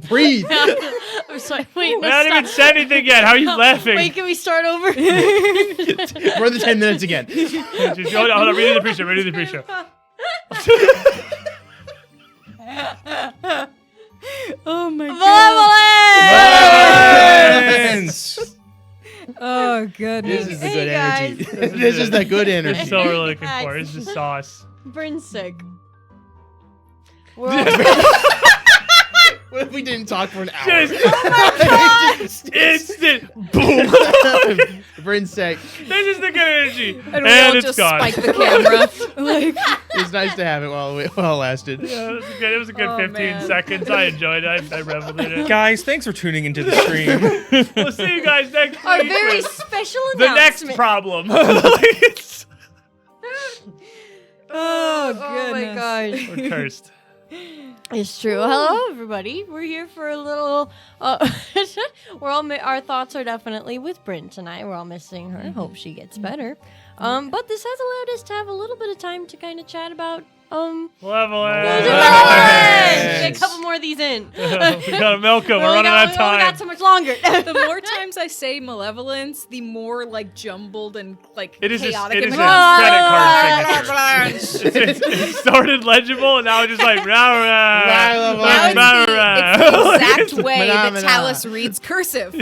Breathe. I'm sorry. Wait, I haven't even said anything yet. How are you laughing? Wait, can we start over? We're the 10 minutes again. Hold on. Redo the pre-show. Redo the pre-show. Oh my god. Malevolence! Oh goodness. This is the Hey, good energy. guys. This is the good That's energy. so we're looking for. It's the sauce. Bryn's sick. We're all What if we didn't talk for an hour? Just instant boom. Bryn's sick. This is the good energy. And we all it's just gone. spike the camera. Like, It's nice to have it while it lasted. Yeah, it was a good Oh, 15 man. seconds. I enjoyed it. I reveled in it. Guys, thanks for tuning into the stream. We'll see you guys next our week. very with special the next announcement. problem. It's- oh Oh my goodness. gosh. We're cursed. It's true. Hello, everybody. We're here for a little. We're all. Our thoughts are definitely with Bryn tonight. We're all missing her. Hope she gets better. But this has allowed us to have a little bit of time to kind of chat about. Malevolence. Get a couple more of these in. We gotta milk them. We're We running out of only got time. so much longer. The more times I say malevolence, the more like jumbled and like It is a chaotic it it is a becomes. credit card signature. It started legible and now it's just like rah, rah, Now rah, it's rah. the exact way that Phenomena. Talus reads cursive.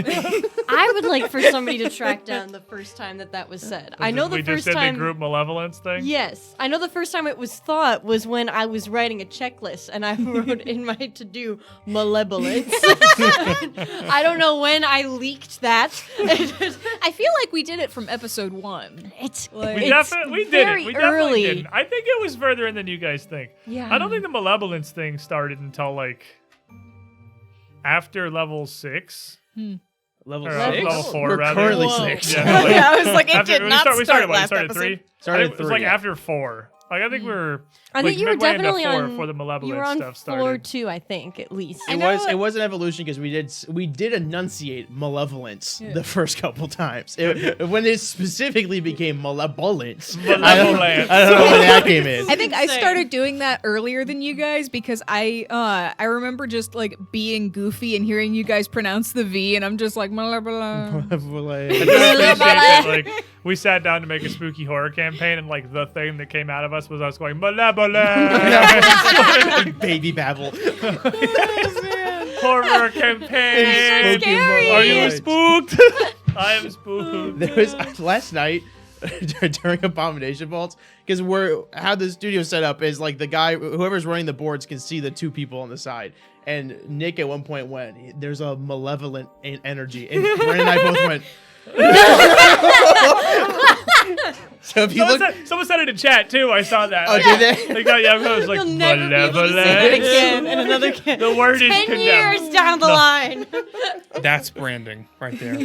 I would like for somebody to track down the first time that was said. I know the we first just did time. the group malevolence thing. Yes, I know the first time it was thought was when I was writing a checklist and I wrote in my to-do malevolence. I don't know when I leaked that. I feel like we did it from episode 1. It's Like- We it's definitely did very it. We definitely early. didn't. I think it was further in than you guys think. Yeah. I don't think the malevolence thing started until like after level 6. Level Or 6? level 4 We're rather. currently Whoa. 6. Yeah, like, I was like, it after, did not we started start what? last started episode. 3? Started I think it was like 3. after 4. Like I think we were I think like, you were midway into definitely 4 on. before the malevolence You were on stuff floor started. 2, I think, at least. It was an evolution because we did enunciate malevolence the first couple times. When it specifically became malevolence, Malevolence. I don't know when that came in. I think I Insane. started doing that earlier than you guys because I remember just like being goofy and hearing you guys pronounce the V and I'm just like malevolent. I just appreciate that, like we sat down to make a spooky horror campaign, and like the thing that came out of us was us going malevolent Baby babble. horror campaign. so scary. Are you spooked? I am spooked. There was last night during Abomination Vaults because how the studio set up is like the guy whoever's running the boards can see the two people on the side. And Nick at one point went, "There's a malevolent energy," and Brent and I both went. So if you Someone said it in chat too. I saw that. Oh, Like, did they? Like, I was like, You'll never be able to say it again and another again. The word is 10 condemned. years down the line. That's branding right there.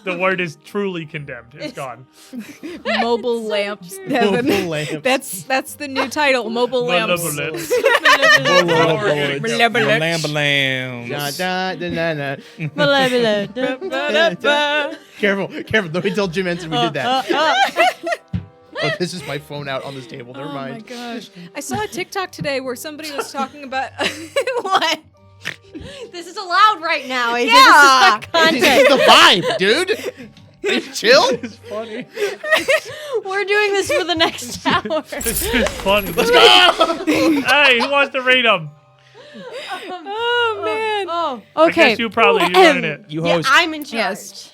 The word is truly condemned. It's gone. Mobile lamps. Mobile lamps. That's the new title. Mobile lamps. Malevolence. Malevolent. Lamb. Da, da, da, da, da. Malevolent. Careful. Let me tell Jim Henson we did that. Oh, this is my phone out on this table. Never Oh my mind. gosh. I saw a TikTok today where somebody was talking about what? This is allowed right now. AJ. Yeah. This is not This content. is the vibe, dude. Are you chill? It's funny. We're doing this for the next hour. This is funny. Let's go. Hey, who wants to read them? Oh man. Oh, I okay. guess you're running it. You Yeah, host. I'm in charge. Yes.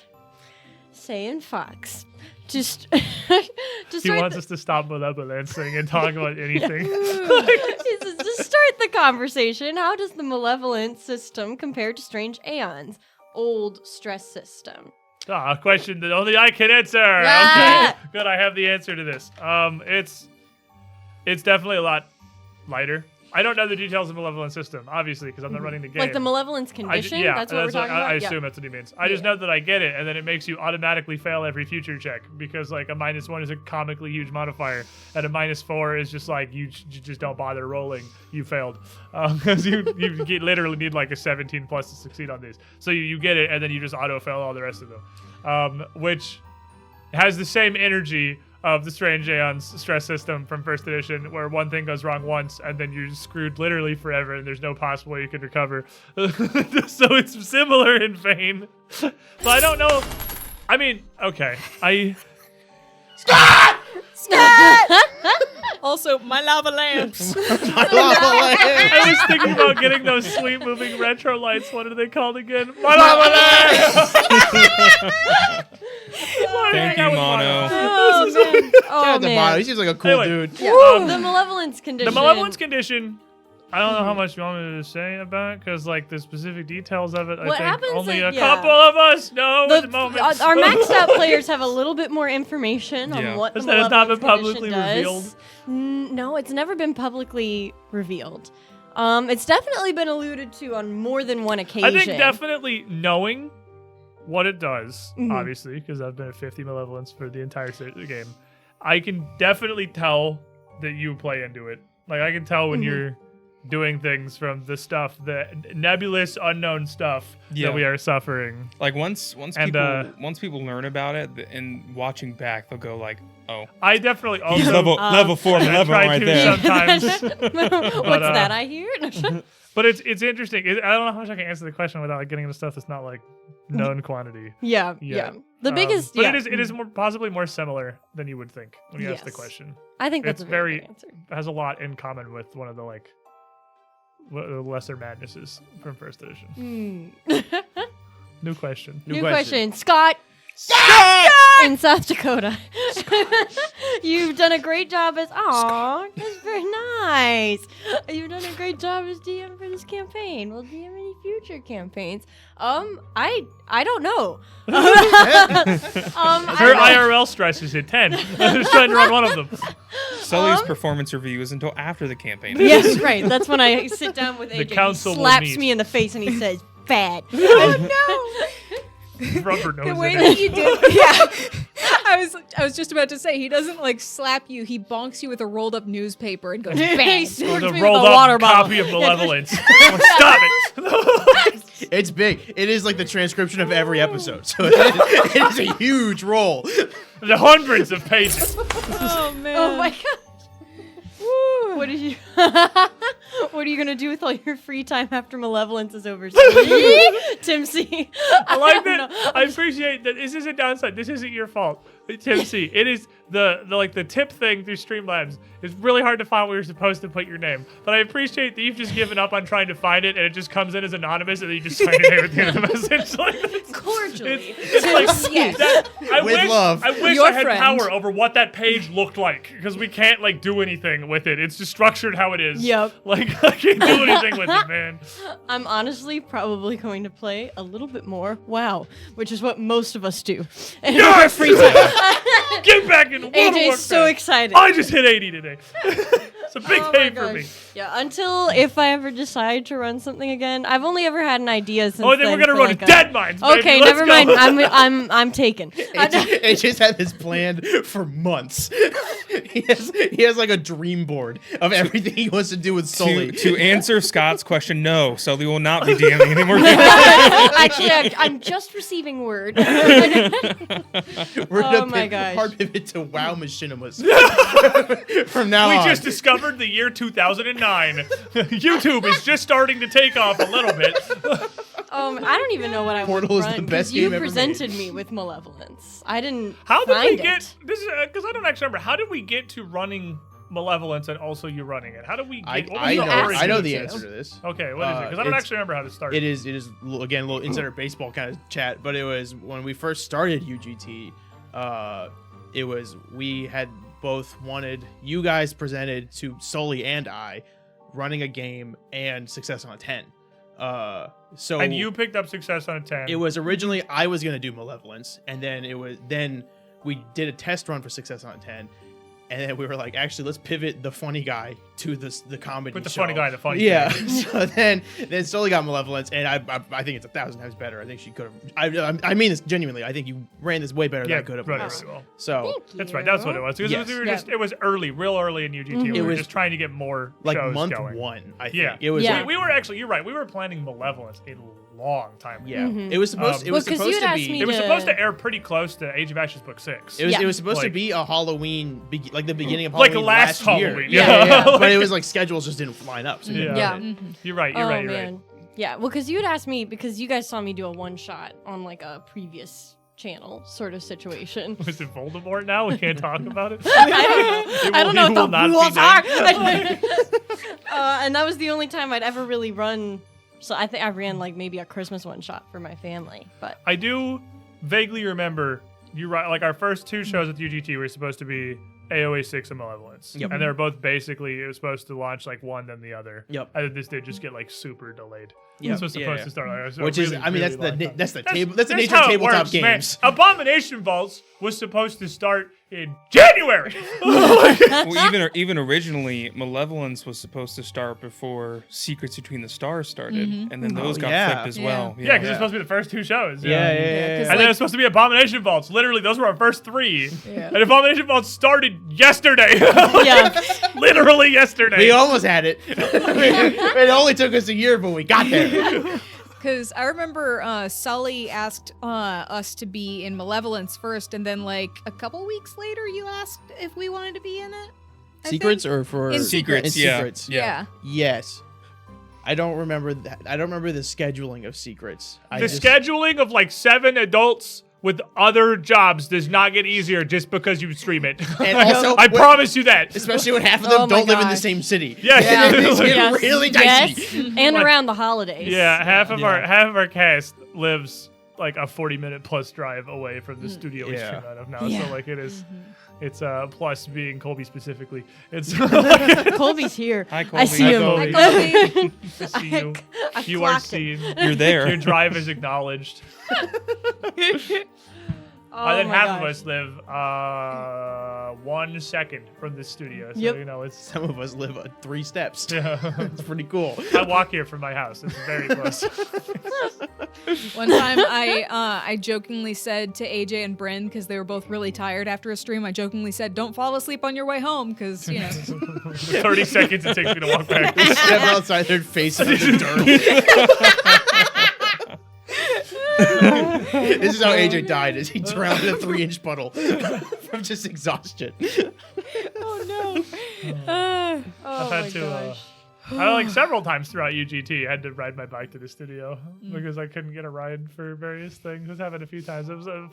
Saying Fox. Just He start wants us to stop malevolencing and talk about anything. to start the conversation. How does the malevolent system compare to strange aeons? Old stress system. A question that only I can answer. Ah. Okay, good. I have the answer to this. It's definitely a lot lighter. I don't know the details of the malevolent system, obviously, because I'm not running the game. Like the malevolence condition? That's what we're talking about? I assume that's what he means. I just know that I get it, and then it makes you automatically fail every future check because like a -1 is a comically huge modifier, and a -4 is just like you just don't bother rolling. You failed because you literally need like a 17 plus to succeed on these. So you get it, and then you just auto fail all the rest of them, which has the same energy of the Strange Aeon's stress system from first edition, where one thing goes wrong once and then you're screwed literally forever and there's no possible way you can recover. So it's similar in vein. But I don't know. I mean, okay. Also, my lava lamps. I was thinking about getting those sweet moving retro lights. What are they called again? Malevolence! Thank you, Mono. Oh, man. Shout Oh, out to Mono. He man. seems like a cool Anyway. dude. Yeah. The Malevolence condition. The Malevolence condition. I don't know how much you want me to say about it, because like the specific details of it, I What think happens only is- a yeah. couple of us know at the moment. Our maxed out players have a little bit more information Yeah. on what the Has that not been Malevolence publicly condition revealed? does. No, it's never been publicly revealed. It's definitely been alluded to on more than one occasion. I think definitely knowing what it does, Mhm. obviously, because I've been at 50 Malevolence for the entire game, I can definitely tell that you play into it. Like, I can tell when Mhm. you're doing things from the stuff, the nebulous, unknown stuff Yeah. that we are suffering. Like once people learn about it and watching back, they'll go like, "Oh, I definitely also he's level 4 I level try right to there." sometimes. What's that I hear? But it's interesting. I don't know how much I can answer the question without like getting into stuff that's not like known quantity. yeah. The biggest, but yeah. it is more possibly more similar than you would think when you ask the Yes. question. I think that's it's a very very- good answer. It has a lot in common with one of the like the lesser madnesses from first edition. New question. New question. Scott! In South Dakota. You've done a great job as that's very nice. You've done a great job as DM for this campaign. Will DM any future campaigns? I don't know. Her IRL stress is at 10. I was trying to run one of them. Sully's performance review is until after the campaign. Yes, right. That's when I sit down with AJ. The council He will slaps meet. me in the face and he says, "Bad." Rubber nose. The way in that it. he did, yeah. I was just about to say he doesn't like slap you. He bonks you with a rolled up newspaper and goes He bang. smacks The me with rolled a up water bottle. copy of Malevolence. Stop it. It's big. It is like the transcription of every episode. So it is a huge roll. The hundreds of pages. Oh man. Oh my god. What are you? What are you gonna do with all your free time after Malevolence is over? Tim C. I like don't that. know. I appreciate that. This isn't downside. This isn't your fault, Tim C. It is the tip thing through Streamlabs. It's really hard to find where you're supposed to put your name. But I appreciate that you've just given up on trying to find it, and it just comes in as anonymous, and then you just sign your name at the end of the message. Like, Cordially. it's like Yes. that, I With wish, love. I wish Your I had friend. power over what that page looked like, because we can't like do anything with it. It's just structured how it is. Yep. Like I can't do anything with it, man. I'm honestly probably going to play a little bit more WoW, which is what most of us do. And Yes! free time. Get back in World of AJ's so Warcraft. excited. I just hit 80 today. It's a big Oh day my for me. gosh. Yeah, until if I ever decide to run something again. I've only ever had an idea since Oh, then we're then gonna for run like a- Dead Mines. Baby. Okay, Let's never go. mind. I'm taken. It just had this planned for months. He has like a dream board of everything he wants to do with Sully. To answer Scott's question, no, Sully will not be DMing anymore. Actually, I'm just receiving word. We're gonna Oh my gosh. hard pivot to WoW machinimas from now We on. just discovered the year 2009. YouTube is just starting to take off a little bit. I don't even know what I Portal would is run, the 'cause best you game ever presented made. me with Malevolence. I didn't. How did we find get it. this? Because I don't actually remember. How did we get to running Malevolence and also you running it? How did we get? what was I the know origin the of this? answer to this. Okay, what is it? Because I don't it's- actually remember how to start. It is again a little insider baseball kind of chat, but it was when we first started UGT. It was we had both wanted you guys presented to Sully and I running a game and success on a 10. So And you picked up success on a 10. it was originally I was gonna do Malevolence, and then we did a test run for success on a 10. And then we were like, actually, let's pivot the funny guy to the comedy. Put the show. funny guy in the funny. Yeah. thing. So then slowly got Malevolence, and I think it's 1,000 times better. I think she could have. I mean this genuinely. I think you ran this way better than I could have. right, with this. very well. So That's right. That's what it was. Because Yes. it was early, real early in UGT. We It were was just trying to get more like shows month going. 1, I think. Yeah. It was. Yeah. Like, We were actually. You're right. We were planning Malevolence a long time ago. yeah. It was supposed. It Well, was 'cause supposed you'd to asked be. me It was to- supposed to air pretty close to Age of Ashes book 6. It was. Yeah. It was supposed to Like- be a Halloween, like the beginning of Like Halloween last year. Halloween, Yeah. yeah. But it was like schedules just didn't line up. So we didn't Yeah. get it. You're right. You're Oh right. You're man. right. Yeah, well, because you had asked me because you guys saw me do a one shot on like a previous channel sort of situation. Was it Voldemort now? We can't talk about it. I don't know He what will not the be rules named. are. And that was the only time I'd ever really run. So I think I ran like maybe a Christmas one shot for my family, but I do vaguely remember you right. Like our first 2 shows at UGT were supposed to be AOA 6 and Malevolence, Yep. and they were both basically it was supposed to launch like one then the other. Yep. And this did just get like super delayed. Yep. This was supposed Yeah. to start. Like, Which is, really, I mean, really that's long time. that's the nature how of it tabletop works, man. games. Abomination Vaults was supposed to start in January. Well, even originally, Malevolence was supposed to start before Secrets Between the Stars started, and then those got yeah. flipped as well. Yeah, because it's supposed to be the first 2 shows. Yeah. Yeah, 'cause And then it's supposed to be Abomination Vaults. Literally, those were our first 3. Yeah. And Abomination Vaults started yesterday. yeah. Literally yesterday. We almost had it. It only took us a year, but we got there. Because I remember Sully asked us to be in Malevolence first, and then like a couple weeks later, you asked if we wanted to be in it. I Secrets think. or for In Secrets, In yeah. Secrets. Yeah. Yes. I don't remember that. I don't remember the scheduling of Secrets. The scheduling of like 7 adults with other jobs does not get easier just because you stream it. And also, I promise you that. especially when half of them Oh my don't live in the gosh. same city. Yeah. It's Yes. really dicey. Yes. And around the holidays. Yeah, half of Yeah. our cast lives like a 40-minute plus drive away from the studio we Yeah. stream out of now. Yeah. So like it is it's plus being Colby specifically. It's Colby's here. Hi, I Colby. see Hi, him. Colby. Hi, Colby. to see you. I You are clocked it. seen. You're there. Your drive is acknowledged. Oh then my half of gosh. us live 1 second from the studio. So Yep. you know it's Some of us live 3 steps. yeah. It's pretty cool. I walk here from my house. It's very close. One time, I jokingly said to AJ and Bryn, because they were both really tired after a stream, I jokingly said, "Don't fall asleep on your way home," because you know. 30 seconds it takes me to walk back. Step outside their face in the dirt. This is how AJ died, is he drowned in a 3-inch puddle from just exhaustion. Oh no. Oh I've my had to gosh. I like several times throughout UGT I had to ride my bike to the studio because I couldn't get a ride for various things. This happened a few times. It was the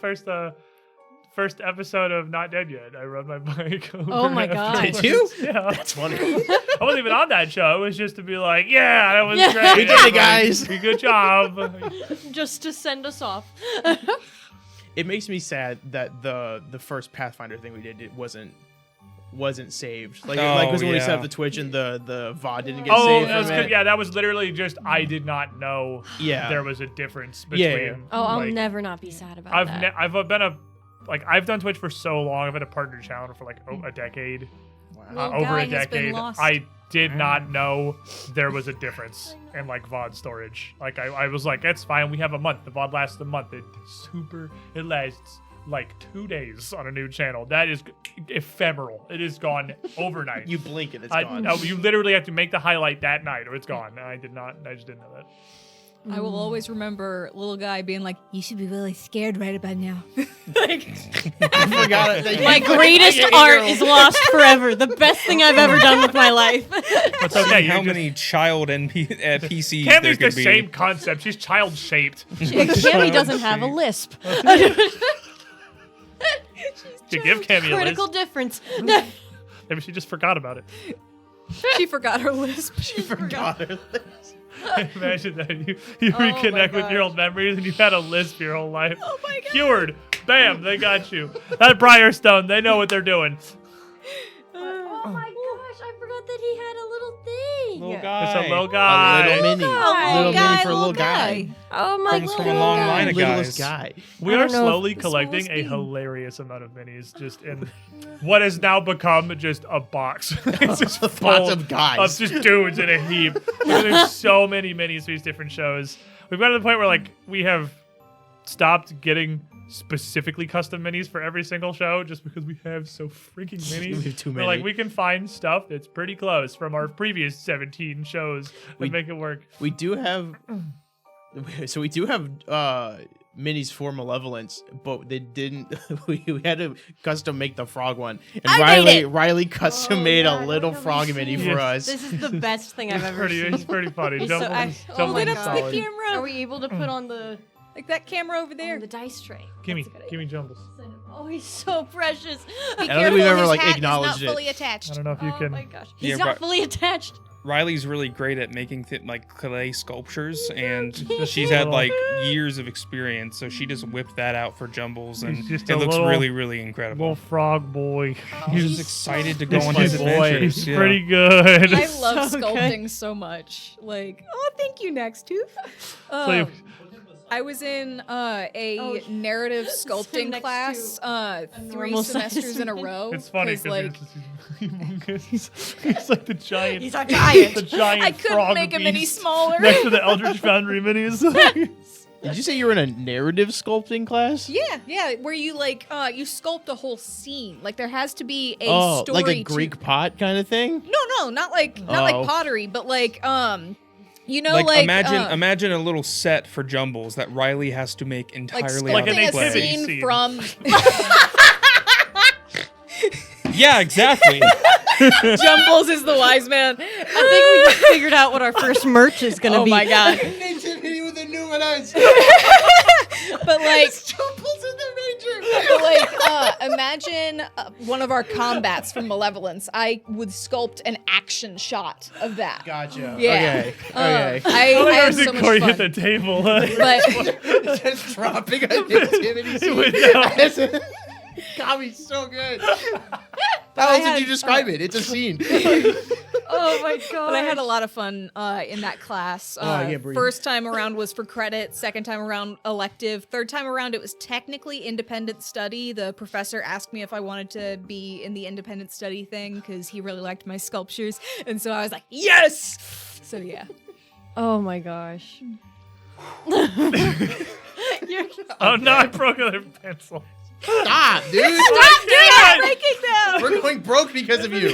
first episode of Not Dead Yet. I rode my bike over Oh my God. afterwards. Did you? Yeah. That's funny. I wasn't even on that show. It was just to be like, yeah, that was Yeah. great. We did it, guys. Good job. Just to send us off. It makes me sad that the first Pathfinder thing we did it wasn't saved. Like Oh, because when we set yeah. up the Twitch and the VOD didn't get Oh, saved that's from good. it. Yeah, that was literally just I did not know Yeah. there was a difference Yeah, between. yeah. Oh, I'll like, never not be sad about I've that. I've been a I've done Twitch for so long. I've had a partner channel for like a decade, Little over guy a has been decade. lost. I did not know there was a difference in like VOD storage. Like I was like, it's fine. We have a month. The VOD lasts a month. It lasts like 2 days on a new channel. That is ephemeral. It is gone overnight. You blink and it's gone. You literally have to make the highlight that night or it's gone. I did not. I just didn't know that. I will always remember little guy being like, "You should be really scared right about now." I forgot it. My greatest art is lost forever. The best thing I've ever done with my life. It's okay. How you're many child PCs there Cammy's the could be? same concept. She's child shaped. Cammy doesn't have a lisp. To give Cammy a Critical list. difference. Maybe she just forgot about it. She forgot her lisp. She forgot her list. Imagine that you Oh my reconnect with your gosh. old memories and you had a lisp your whole life. Oh my god. Cured. Bam, they got you. That Briarstone, they know what they're doing. Oh my gosh, I forgot that he had a little thing. little Yeah. guy. It's a little guy. A little mini. guy. Little Guy, mini for a little little guy. Oh my Comes god. from a long line of Littlest guys. guy. We I are don't know if slowly this collecting will a speak. hilarious amount of minis just in what has now become just a box. It's just Lots full of guys. of just dudes in a heap. There's so many minis for these different shows. We've got to the point where like we have stopped getting specifically custom minis for every single show just because we have so freaking many. We have too We're many. like we can find stuff that's pretty close from our previous 17 shows that make it work. We do have. So we do have minis for Malevolence, but they didn't. We had to custom make the frog one, and I made it! Riley custom Oh, made God, a little what have frog we mini seen? for us. This is the best thing I've ever It's seen. pretty funny. It's Jump so on, act- jump oh on my the Lit up God. the solid. camera. Are we able to put on the Like that camera over there. dice tray? Gimme Jumbles. Oh, he's so precious. Be I don't think careful, we've ever his like hat is acknowledged not fully it. I attached. don't know if you Oh can. my gosh, Yeah, he's not right. fully attached. Riley's really great at making like clay sculptures, and Just she's a had little- like years of experience, so she just whipped that out for Jumbles, and He's just it a looks little- really, really incredible. Little frog boy. He's He's excited to so go He's on my his boy. adventures. He's yeah. pretty good. I love So good. sculpting so much. Like, oh, thank you, Next Tooth. So I was in a Oh, narrative so sculpting next class to 3 normal-sized semesters in a man. row. it's funny 'cause, because like he's like the giant. He's a giant. The giant I couldn't frog make him any beast smaller. next to the Eldritch Foundry minis. Did you say you were in a narrative sculpting class? Yeah, where you like you sculpt a whole scene. Like there has to be a Oh, story. like a Greek pot kind of thing. No, not like Oh. like pottery, but like you know, Like, like imagine a little set for Jumbles that Riley has to make like entirely Like out an sculpting of a activity clay. scene scene. from Yeah, exactly. Jumbles is the wise man. I think we just figured out what our first merch is gonna Oh be. my god! Nativity with the numinous. But like, Jumbles in the imagine one of our combats from Malevolence. I would sculpt an action shot of that. Gotcha. Yeah. Okay. Okay. I I had was so much Corey fun. hit the table. But Just dropping a nativity scene. went down. Got me so good. How else did you describe it? It's a scene. Oh my god. But I had a lot of fun in that class. I can't breathe. First time around was for credit. Second time around, elective. Third time around, it was technically independent study. The professor asked me if I wanted to be in the independent study thing because he really liked my sculptures. And so I was like, yes! So yeah. Oh my gosh. You're Oh no! I broke another pencil. Stop, dude. Stop doing that! Breaking them! We're going broke because of you.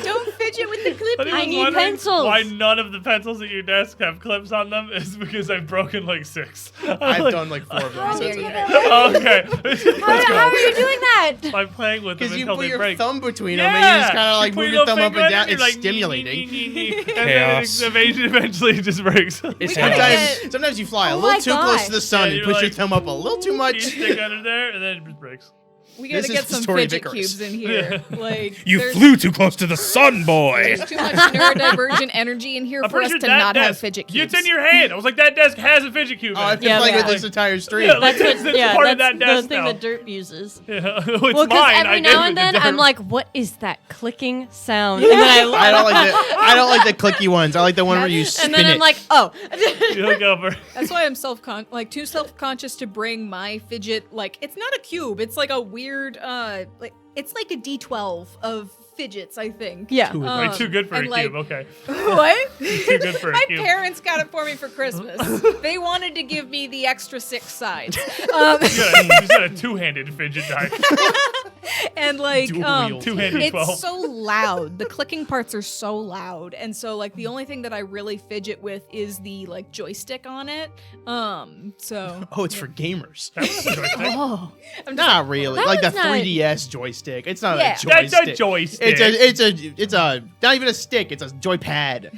Don't fidget with the clip. But I was need wondering pencils. Why none of the pencils at your desk have clips on them is because I've broken like 6. I've done like 4 of them. How So dare it's you. okay. Okay. How are you doing that? I'm playing with them Because you until put they your break. thumb between them and you just kind of like Put move your little thumb up finger and down. in, It's you're like, stimulating. and Chaos. then it eventually just breaks. It's gotta sometimes you fly a Oh little my too close gosh. to the sun Yeah, and you're push your like- thumb up a little too You much. stick under there, and then it just breaks. We This gotta is get the some story of fidget Icarus. cubes in here. Like You there's- flew too close to the sun, boy. There's too much neurodivergent energy in here I'm for pretty us sure to that not have desk, fidget cubes. it's in your hand. I was like, that desk has a fidget cube. Oh, in I've it. been Yeah, playing with yeah. this entire stream. Yeah, like- That's what, That's yeah, part of that's that desk the thing now. that Dirt uses. Yeah. It's Well, because mine. I every gave now it and to then I'm Dirt. like, what is that clicking sound? And then I don't like the clicky ones. I like the one where you spin and then it. I'm like, oh. You look over. That's why I'm too self-conscious to bring my fidget. Like it's not a cube. It's like a weird it's like a D12 of fidgets, I think. Yeah. Way too good for a and, like, cube. Okay. What? Too good for a My cube. parents got it for me for Christmas. They wanted to give me the extra 6 sides. You got a two-handed fidget die. And like Dual wield. Two-handed 12. it's so loud. The clicking parts are so loud. And so like the only thing that I really fidget with is the like joystick on it. So Oh, it's for gamers. That's a joystick. Oh. Not really. That Like the was not- 3DS joystick. It's not Yeah. a That's joystick. a joystick. It's a not even a stick. It's a joypad.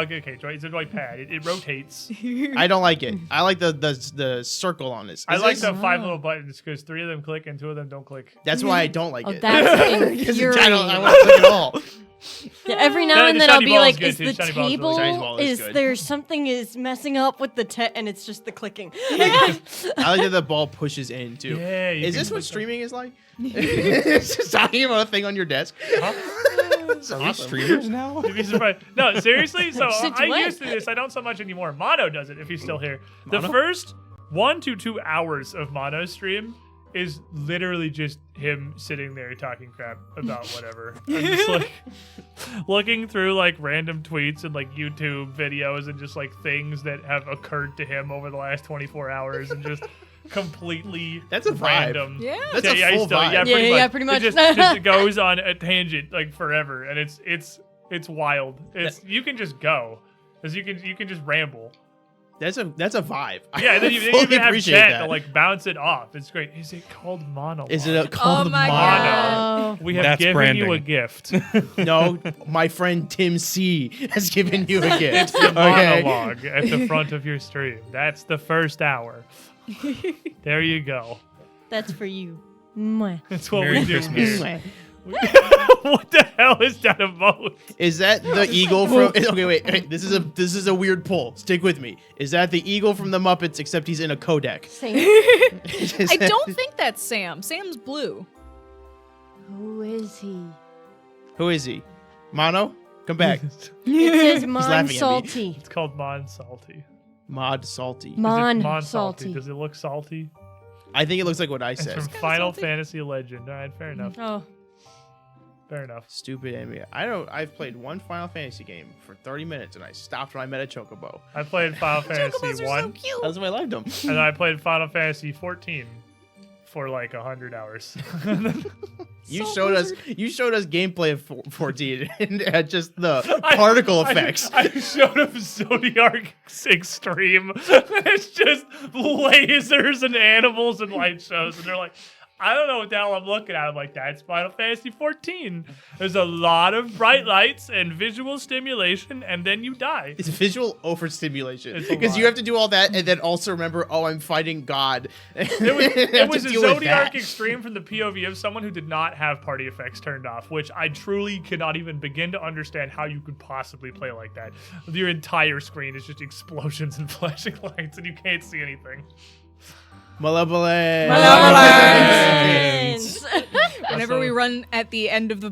Okay, it's a joypad. It rotates. I don't like it. I like the circle on it. I like the. the 5 little buttons because 3 of them click and 2 of them don't click. That's why I don't like Oh, it. that's 'Cause I infuriating. want to click it all. Yeah, every now Yeah, and the then I'll shiny be ball like, is good is too. the Shiny ball is really table, good. Shiny ball is is good. there something is messing up with the and it's just the clicking. I like that the ball pushes in too. Yeah, you Is can this what click streaming is like? It's just talking about a thing on your desk. It's Are we awesome. streamers now? You'd be surprised. No, seriously. So Since I when? used to this. I don't so much anymore. Mono does it if he's still here. The Mono? first 1 to 2 hours of Mono stream is literally just him sitting there talking crap about whatever. I'm just like looking through like random tweets and like YouTube videos and just like things that have occurred to him over the last 24 hours and just completely That's a vibe. random. Yeah. That's a he's full still- vibe. Yeah, pretty much. It just goes on a tangent like forever, and it's wild. You can just go, because you can just ramble. That's a vibe. Yeah, and then you fully even have appreciate chat that. to like bounce it off. It's great. Is it called monologue? Is it called my mono? God. Oh. We have That's given you branding. a gift. No, my friend Tim C has given you a gift. The Okay. monologue at the front of your stream. That's the first hour. There you go. That's for you. Mwah. That's what Merry we do. Christmas. here. What the hell is that emote? Is that the eagle from? Okay, wait. This is a weird pull. Stick with me. Is that the eagle from the Muppets? Except he's in a codec. Same. I don't think that's Sam. Sam's blue. Who is he? Who is he? Mono, come back. It says laughing Mon at me. Salty. It's called Mon Salty. Mod salty. Is it Mon Mon Salty. Does it look salty? I think it looks like what I It's said. from kinda Final salty. Fantasy Legend. All right, fair enough. Oh. Fair enough. Stupid anime. I've played one Final Fantasy game for 30 minutes and I stopped when I met a chocobo. I played Final Fantasy Chocobos are 1, so cute. That's why I liked them. and I played Final Fantasy 14 for like 100 hours. You So showed us. weird. You showed us gameplay of 14 and had just the particle effects. I showed him Zodiac Extreme. It's just lasers and animals and light shows, and they're like, I don't know what the hell I'm looking at. I'm like, that's Final Fantasy 14. There's a lot of bright lights and visual stimulation, and then you die. It's visual overstimulation It's a because you lot. have to do all that and then also remember, oh, I'm fighting God. It was a Zodiac Extreme from the POV of someone who did not have party effects turned off, which I truly cannot even begin to understand how you could possibly play like that. Your entire screen is just explosions and flashing lights, and you can't see anything. Malevolence. Malevolence. Whenever Also- we run at the end of a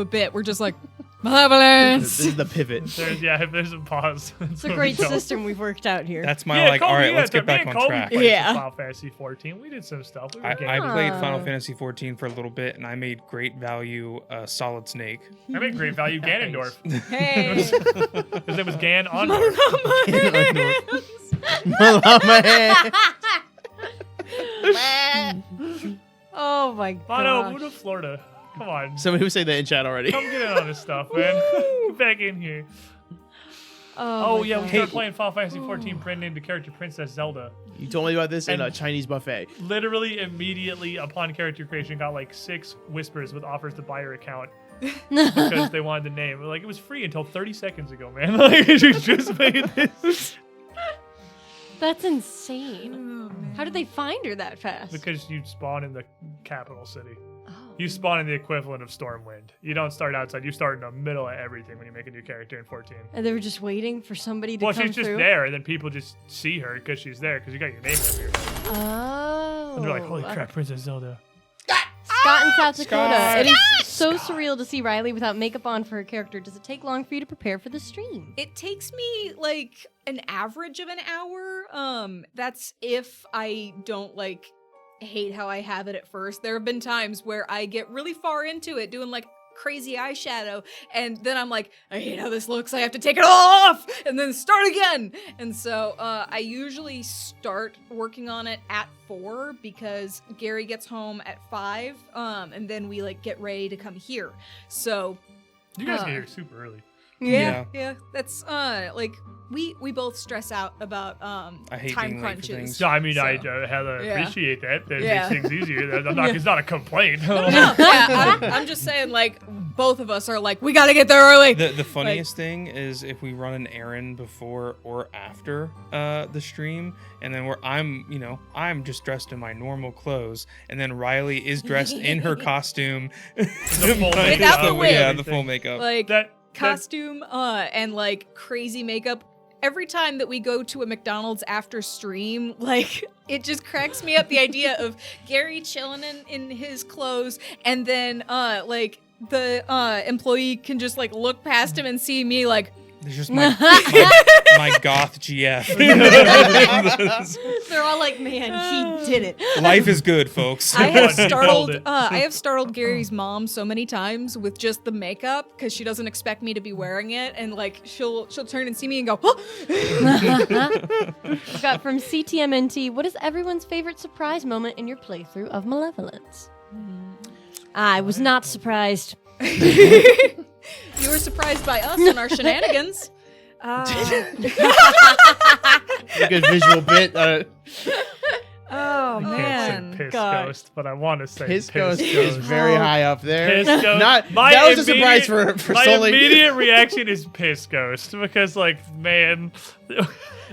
bit, we're just like Malevolence. This is the pivot. If there's a pause. It's a great system we've worked out here. That's my all right, let's get back on track. Yeah. Final Fantasy 14. We did some stuff. We were I gaming. played Ah. Final Fantasy 14 for a little bit, and I made great value Solid Snake. I made great value Ganondorf. Hey. His name was Gan Ondorf. Malevolence. Oh my Mono, god. move to Florida. Come on. Somebody was saying that in chat already. Come get in on this stuff, man. Get back in here. Oh, my yeah, we God. started playing Final Fantasy 14 brand named the character Princess Zelda. You told me about this in And- a Chinese buffet. Literally immediately upon character creation, got like 6 whispers with offers to buy her account because they wanted the name. Like, it was free until 30 seconds ago, man. Like, you just made this. That's insane. How did they find her that fast? Because you spawn in the capital city. Oh. You spawn in the equivalent of Stormwind. You don't start outside. You start in the middle of everything when you make a new character in 14. And they were just waiting for somebody to Well, come she's just through. there, and then people just see her because she's there because you got your name up here. Oh. And they're like, holy crap, Princess Zelda. Scott in South Dakota. Scott. It is so surreal to see Riley without makeup on for her character. Does it take long for you to prepare for the stream? It takes me like an average of an hour. That's if I don't like hate how I have it at first. There have been times where I get really far into it doing like crazy eyeshadow and then I'm like, I hate how this looks. I have to take it all off and then start again. And so I usually start working on it at 4 because Gary gets home at 5 and then we like get ready to come here. So You guys get here super early. yeah. That's like we both stress out about I hate time being late for crunches. things. So, I mean, So, I hella yeah. appreciate that. That Yeah. makes things easier. I'm not, it's not a complaint. yeah, I'm just saying, like, both of us are like, we gotta get there early. The funniest thing is if we run an errand before or after the stream, and then I'm just dressed in my normal clothes, and then Riley is dressed in her costume, Without the wig. yeah, the full makeup. Like That- costume and like crazy makeup. Every time that we go to a McDonald's after stream, like it just cracks me up the idea of Gary chilling in his clothes, and then like the employee can just like look past him and see me like There's just my goth GF. They're all like, man, he did it. Life is good, folks. I have He called it. I have startled Gary's mom so many times with just the makeup because she doesn't expect me to be wearing it, and like she'll turn and see me and go, oh! We've got from CTMNT, what is everyone's favorite surprise moment in your playthrough of Malevolence? I was not surprised. You were surprised by us and our shenanigans. A good visual bit. Oh I can't man, say Piss God. Ghost, but I want to say Piss Piss Ghost is very high up there. Piss Ghost. That was a surprise for my solely. immediate reaction is Piss Ghost because, like, man,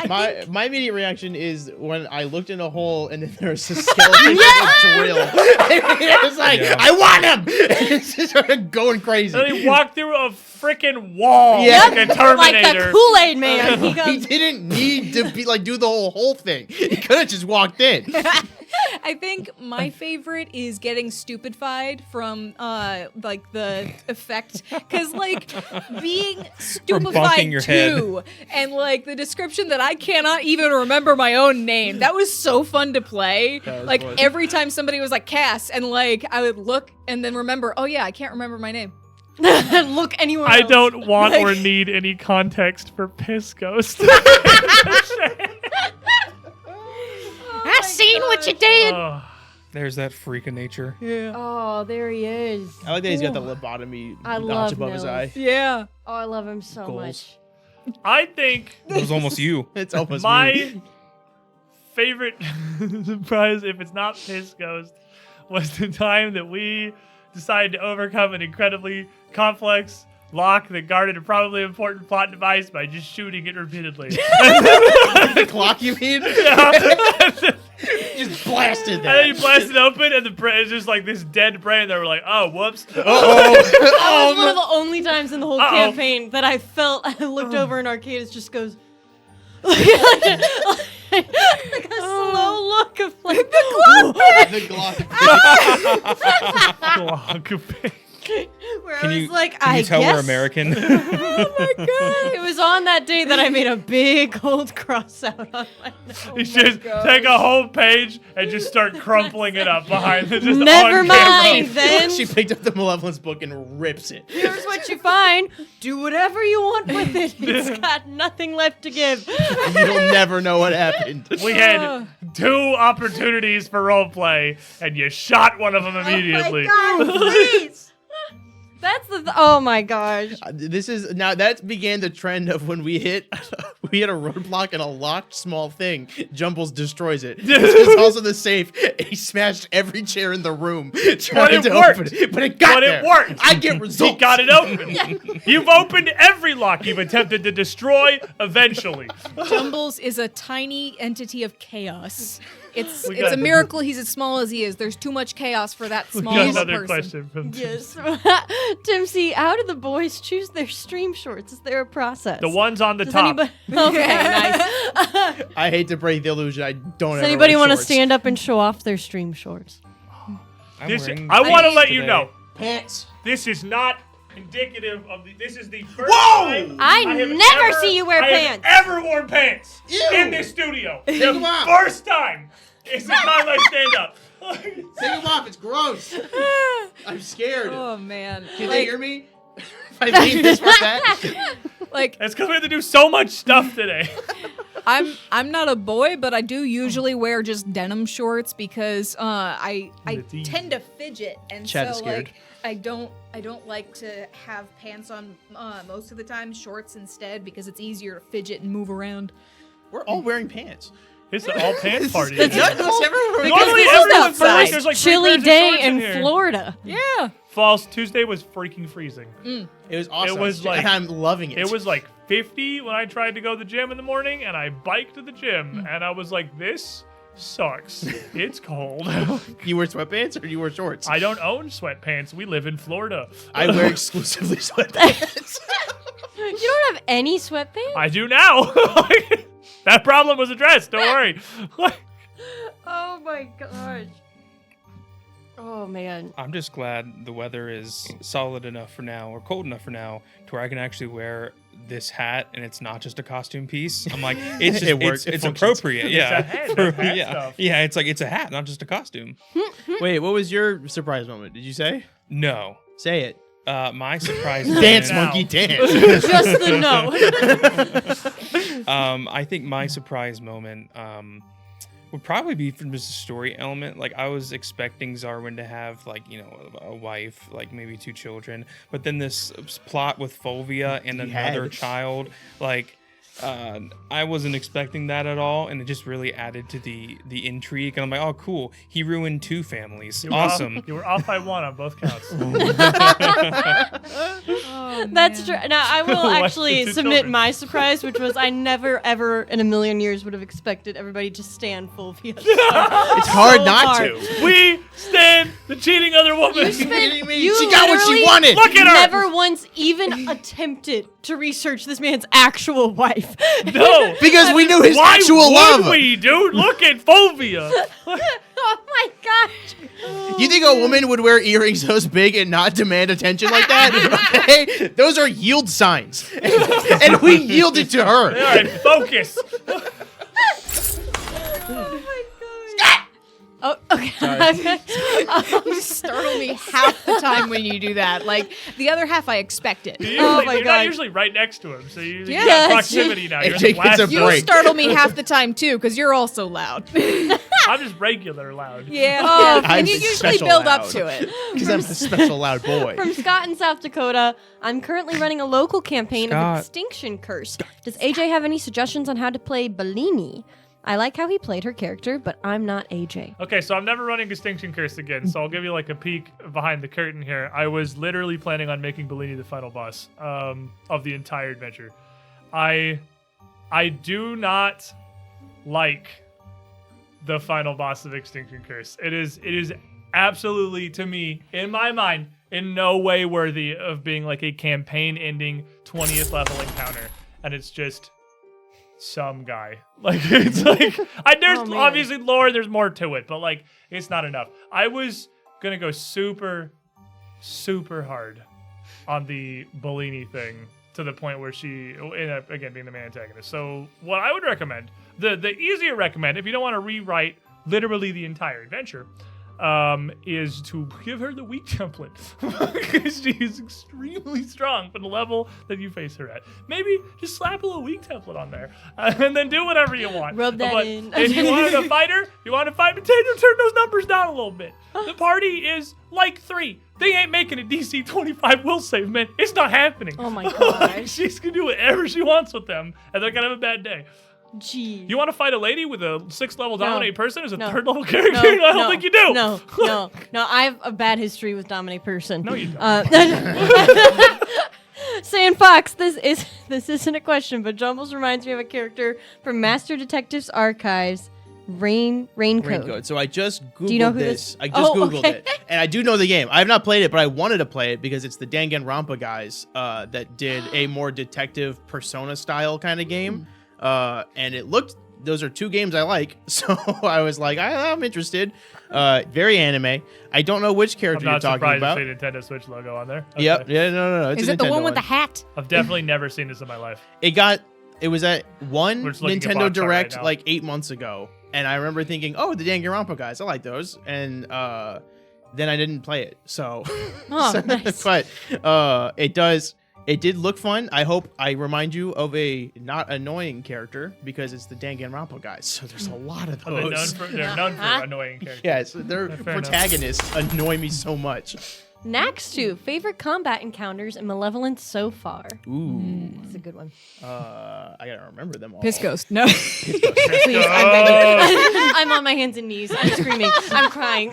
My immediate reaction is when I looked in a hole and then there's a skeleton with a drill. It was like, Yeah. I want him! It's just started going crazy. and he walked through a freaking wall Yeah. like a Like Terminator. the Kool-Aid man. He He goes, didn't need to be like do the whole thing. He could have just walked in. I think my favorite is getting stupefied from like the effect, because like being bonking stupefied your head. too, and like the description that I cannot even remember my own name. That was so fun to play. That was Like fun. every time somebody was like Cass, and like I would look and then remember, oh yeah, I can't remember my name. look anywhere I else. don't want or Like- need any context for Piss Ghost. I seen what you did. Oh, There's that freak of nature. Yeah. Oh, there he is. I like that he's got the lobotomy I notch love above his Nils. eye. Yeah. Oh, I love him so Goals. much. I think It was almost you. It's almost me. my favorite surprise, if it's not Piss Ghost, was the time that we decided to overcome an incredibly complex lock that guarded a probably important plot device by just shooting it repeatedly. The clock, you mean? Just blasted And that. then you blast it open, and the brain is just like this dead brain. That we're like, oh, whoops. That was one of Oh, the only times in the whole Uh-oh. campaign that I felt I looked over and Arcadis just goes like a slow look of like the Glock. where Can I was you, like, can I you tell guess we're American? it was on that day that I made a big old cross out on my nose. You should take a whole page and just start crumpling it up behind it. Just Never on camera. mind, then. She picked up the Malevolence book and rips it. Here's what you find. Do whatever you want with it. It's got nothing left to give. You'll never know what happened. We had 2 opportunities for roleplay, and you shot one of them immediately. Oh my God, please. That's oh my gosh. This is now that began the trend of when we hit a roadblock and a locked small thing. Jumbles destroys it. This is also the safe. He smashed every chair in the room trying it to worked. open it, but it got But there. it worked. I get results. He got it open. You've opened every lock you've attempted to destroy eventually. Jumbles is a tiny entity of chaos. It's got- a miracle he's as small as he is. There's too much chaos for that We small got of a another person. question from Yes. Tim C, how do the boys choose their stream shorts? Is there a process? the ones on the Does top. anybody Okay, nice. I hate to break the illusion. I don't. Does ever anybody want to stand up and show off their stream shorts? I'm This- wearing I want to pants let you today. know, pants? this is not indicative of the. This is the first Whoa! time I have never see you wear I pants. have ever worn pants Ew. in this studio. Take The 'em off. first time is the time I stand up. Take them off. It's gross. I'm scared. Oh man. Can they hear me? If I lean this far back. Like It's because we have to do so much stuff today. I'm not a boy, but I do usually wear just denim shorts because I It's easy. tend to fidget, and Chad is so scared. like I don't like to have pants on most of the time, shorts instead, because it's easier to fidget and move around. We're all wearing pants. It's an all pants party. That's not Normally This is everyone's the like, first there's like 3 chilly pairs of day shorts in here. Florida. Yeah. False. Tuesday was freaking freezing. It was awesome. It was like- and I'm loving it. It was like 50 when I tried to go to the gym in the morning, and I biked to the gym, and I was like, this sucks. It's cold. You wear sweatpants or you wear shorts? I don't own sweatpants. We live in Florida. I wear exclusively sweatpants. You don't have any sweatpants? I do now. That problem was addressed. Don't worry. Oh my gosh. Oh man. I'm just glad the weather is solid enough for now, or cold enough for now, to where I can actually wear this hat and it's not just a costume piece. I'm like, it's just, It works. It it's functions. appropriate. It's Yeah. a hat, that's hat yeah. stuff. Yeah, it's like it's a hat, not just a costume. Wait, what was your surprise moment? Did you say? No. Say it. My surprise Dance, moment- monkey, dance. Just the no. I think my surprise moment would probably be from just a story element. Like, I was expecting Zarwin to have, like, you know, a wife, like maybe 2 children, but then this plot with Fulvia and He another had. child, like, I wasn't expecting that at all, and it just really added to the intrigue. And I'm like, oh, cool, he ruined 2 families. You were Awesome. You were off by 1 on both counts. That's true. Now I will What's actually the 2 submit children? my surprise, which was I never ever in a million years would have expected everybody to stand Fulvia. It's hard not to. We stand the cheating other woman. kidding me? You She got what she literally wanted. Look at her. never once even attempted to research this man's actual wife. No. Because we knew his Why actual would love. we, dude? Look at Fulvia. Oh my gosh. You think a woman would wear earrings those big and not demand attention like that? Okay? Those are yield signs. And we yielded to her. All right, focus. Oh, okay. You startle me half the time when you do that. Like, the other half I expected. You're Oh my not God. usually right next to him, so you Yeah. got proximity now. If You're Jake just gets a blasting. You break. startle me half the time, too, because you're also loud. I'm just regular loud. Yeah. Oh, I'm and you usually special build up loud. to it. Because I'm a special loud boy. From Scott in South Dakota, I'm currently running a local campaign of Scott. Extinction Curse. Does AJ have any suggestions on how to play Bellini? I like how he played her character, but I'm not AJ. Okay, so I'm never running Extinction Curse again, so I'll give you like a peek behind the curtain here. I was literally planning on making Bellini the final boss of the entire adventure. I do not like the final boss of Extinction Curse. It is absolutely, to me, in my mind, in no way worthy of being like a campaign ending 20th level encounter. And it's just some guy. Like, it's like, there's Oh, man. obviously lore, there's more to it, but like, it's not enough. I was gonna go super, super hard on the Bellini thing to the point where she, again, being the main antagonist. So what I would recommend, the easier recommend, if you don't want to rewrite literally the entire adventure, is to give her the weak template. Because she is extremely strong for the level that you face her at. Maybe just slap a little weak template on there, and then do whatever you want. Rub that But in. if you wanted to fight her, you want to fight Potato, turn those numbers down a little bit. The party is like 3. They ain't making a DC 25 will save, man. It's not happening. Oh my gosh. She's gonna do whatever she wants with them, and they're gonna have a bad day. Gee. You want to fight a lady with a 6th level dominate person as a No. 3rd level character? No, I don't no, think you do. No. I have a bad history with dominate person. No, you don't. Saying Fox, this isn't a question, but Jumbles reminds me of a character from Master Detective's Archives, Raincoat. Raincoat. So I just Googled you know who this. this- I just Oh, Googled okay. it. And I do know the game. I have not played it, but I wanted to play it because it's the Danganronpa guys that did a more detective persona style kind of game. And it looked, those are 2 games I like. So I was like, I'm interested. Very anime. I don't know which I'm character you're not talking surprised about. to see Nintendo Switch logo on there. Yep. Okay. Yeah, no. It's Is a it the Nintendo one with the hat? I've definitely never seen this in my life. It was at one We're just looking at Nintendo box art Direct right now. like 8 months ago, and I remember thinking, "Oh, the Danganronpa guys, I like those." And then I didn't play it. So, Oh, nice. but it did look fun. I hope I remind you of a not annoying character because it's the Danganronpa guys. So there's a lot of They're known those. for annoying characters. Yes, their Fair enough. protagonists annoy me so much. Next to favorite combat encounters in Malevolence so far. Ooh. That's a good one. I gotta remember them all. Piss Ghost. No. Please, I'm begging. I'm on my hands and knees. I'm screaming. I'm crying.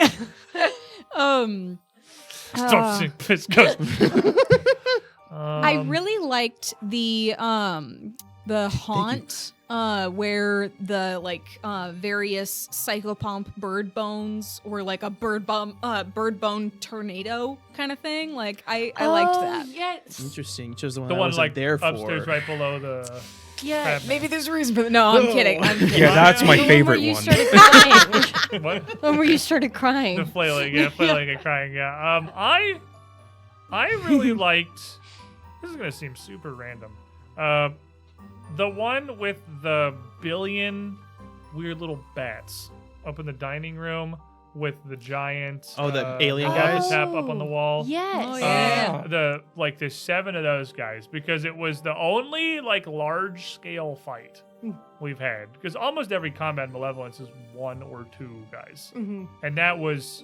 Stop saying piss ghost. I really liked the haunt where the various psychopomp bird bones were like a bird bone tornado kind of thing. Like I liked that. Yes. Interesting. You chose the one The I one wasn't like there for. upstairs right below the... Yeah. Maybe there's a reason for that. No, I'm kidding. Yeah, that's my The one favorite where you one. started crying. What? The one where you started crying. The flailing and crying, yeah. I really liked... This is going to seem super random. The one with the billion weird little bats up in the dining room with the giant... Oh, the alien guys? Tap up on the wall. Yes. Oh, yeah. There's 7 of those guys because it was the only large scale fight we've had. Because almost every combat in Malevolence is 1 or 2 guys, and that was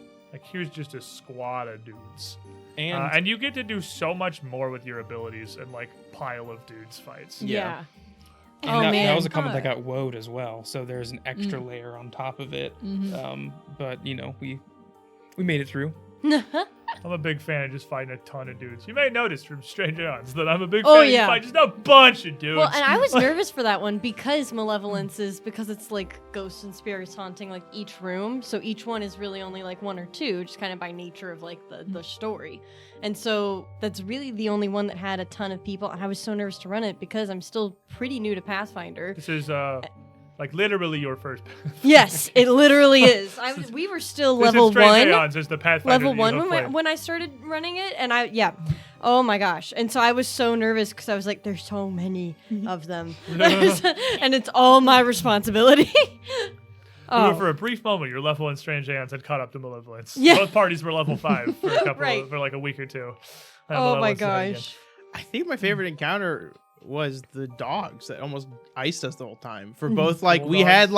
here's just a squad of dudes, and you get to do so much more with your abilities and pile of dudes fights. Yeah. And that was a comment that got woed as well. So there's an extra layer on top of it. Mm-hmm. But we made it through. I'm a big fan of just fighting a ton of dudes. You may notice from Strange Eons that I'm a big Oh, fan of yeah. just fighting just a bunch of dudes. Well, and I was nervous for that one because Malevolence is because it's ghosts and spirits haunting each room. So each one is really only 1 or 2, just kind of by nature of the story. And so that's really the only one that had a ton of people. And I was so nervous to run it because I'm still pretty new to Pathfinder. This is literally your first. Yes, it literally is. We were still level this is Strange 1. Eons is the Pathfinder Level that you 1 have played. when I started running it, and oh my gosh. And so I was so nervous because I was like, there's so many of them. And it's all my responsibility. For a brief moment, your level in Strange Eons had caught up to Malevolence. Yeah. Both parties were level 5 for a couple Right. for a week or 2. And Oh my Malevolence had gosh. I think my favorite encounter was the dogs that almost iced us the whole time. For both, we had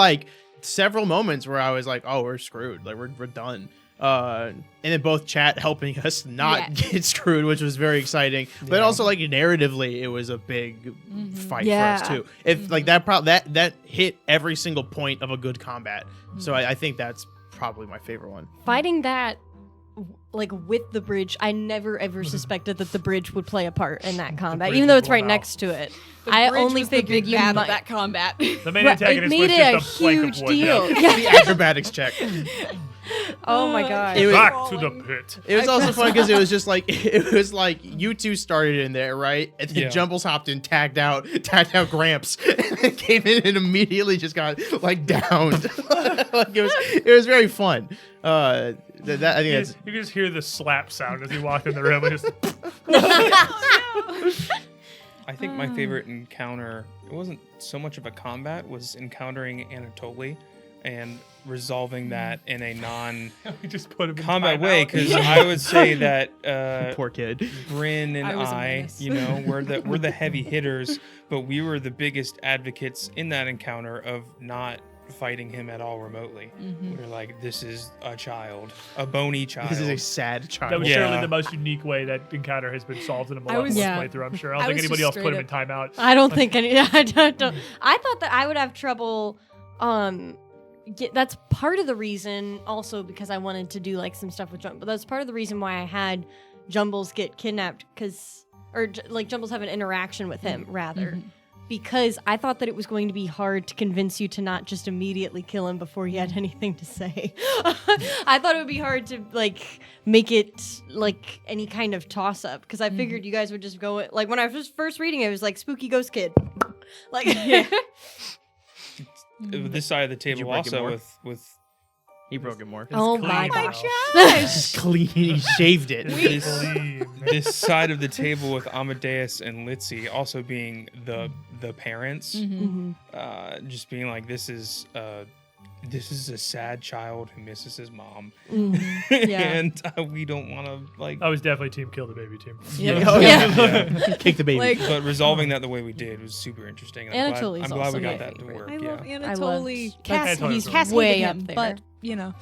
several moments where I was like, "Oh, we're screwed. We're done." And then both chat helping us not get screwed, which was very exciting. But also narratively, it was a big fight for us too. If that hit every single point of a good combat. So I think that's probably my favorite one. Fighting that with the bridge, I never ever suspected that the bridge would play a part in that combat, bridge even though would it's right blow next to it. The I bridge only was the figured big you bad might. of that combat. The main It antagonist made was it a just a plank huge of wood. deal. Yeah. The acrobatics check. Oh my gosh. It was- Back to the pit. It was also fun because it was just you two started in there, right? And then Jumbles hopped in, tagged out Gramps, and then came in and immediately just got downed. It was very fun. I think that's You can just hear the slap sound as you walk in the room. And just I think my favorite encounter, it wasn't so much of a combat, was encountering Anatoly and resolving that in a we just put him in non-combat timeout. way, because I would say that poor kid. Bryn and I was a I, menace. we're the heavy hitters, but we were the biggest advocates in that encounter of not fighting him at all remotely. We were like, this is a child, a bony child. This is a sad child. That was Yeah. surely the most unique way that encounter has been solved in a Malevolence playthrough, I'm sure. I don't I think was anybody just else put him in straight timeout. I don't think any. I don't. I thought that I would have trouble. That's part of the reason, also because I wanted to do some stuff with Jumble. But that's part of the reason why I had Jumbles get kidnapped, Jumbles have an interaction with him rather. Because I thought that it was going to be hard to convince you to not just immediately kill him before he had anything to say. I thought it would be hard to make it any kind of toss up, because I figured you guys would just go when I was first reading it, it was spooky ghost kid. This side of the you table break it also more? with He broke it more. Oh clean my now. gosh. Clean. He shaved it. this, Clean. this side of the table with Amadeus and Litzy also being the parents, just being like, this is a sad child who misses his mom, Yeah. and we don't want to I was definitely team kill the baby team. Oh, yeah. Kick the baby. But resolving that the way we did was super interesting. And I'm Anatoly's glad we also got my that to favorite. work. I love Yeah. Anatoly. Cass- He's Anatoly's hated way him, up there. but you know.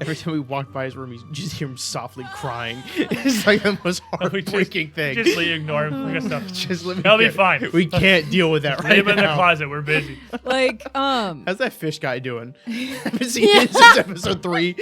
Every time we walk by his room, you just hear him softly crying. It's like the most heartbreaking thing. Just ignore him. We got stuff. Just let me He'll be get- fine. We can't deal with that right Leave him in the now. closet. We're busy. Like, How's that fish guy doing? Haven't seen him since episode 3.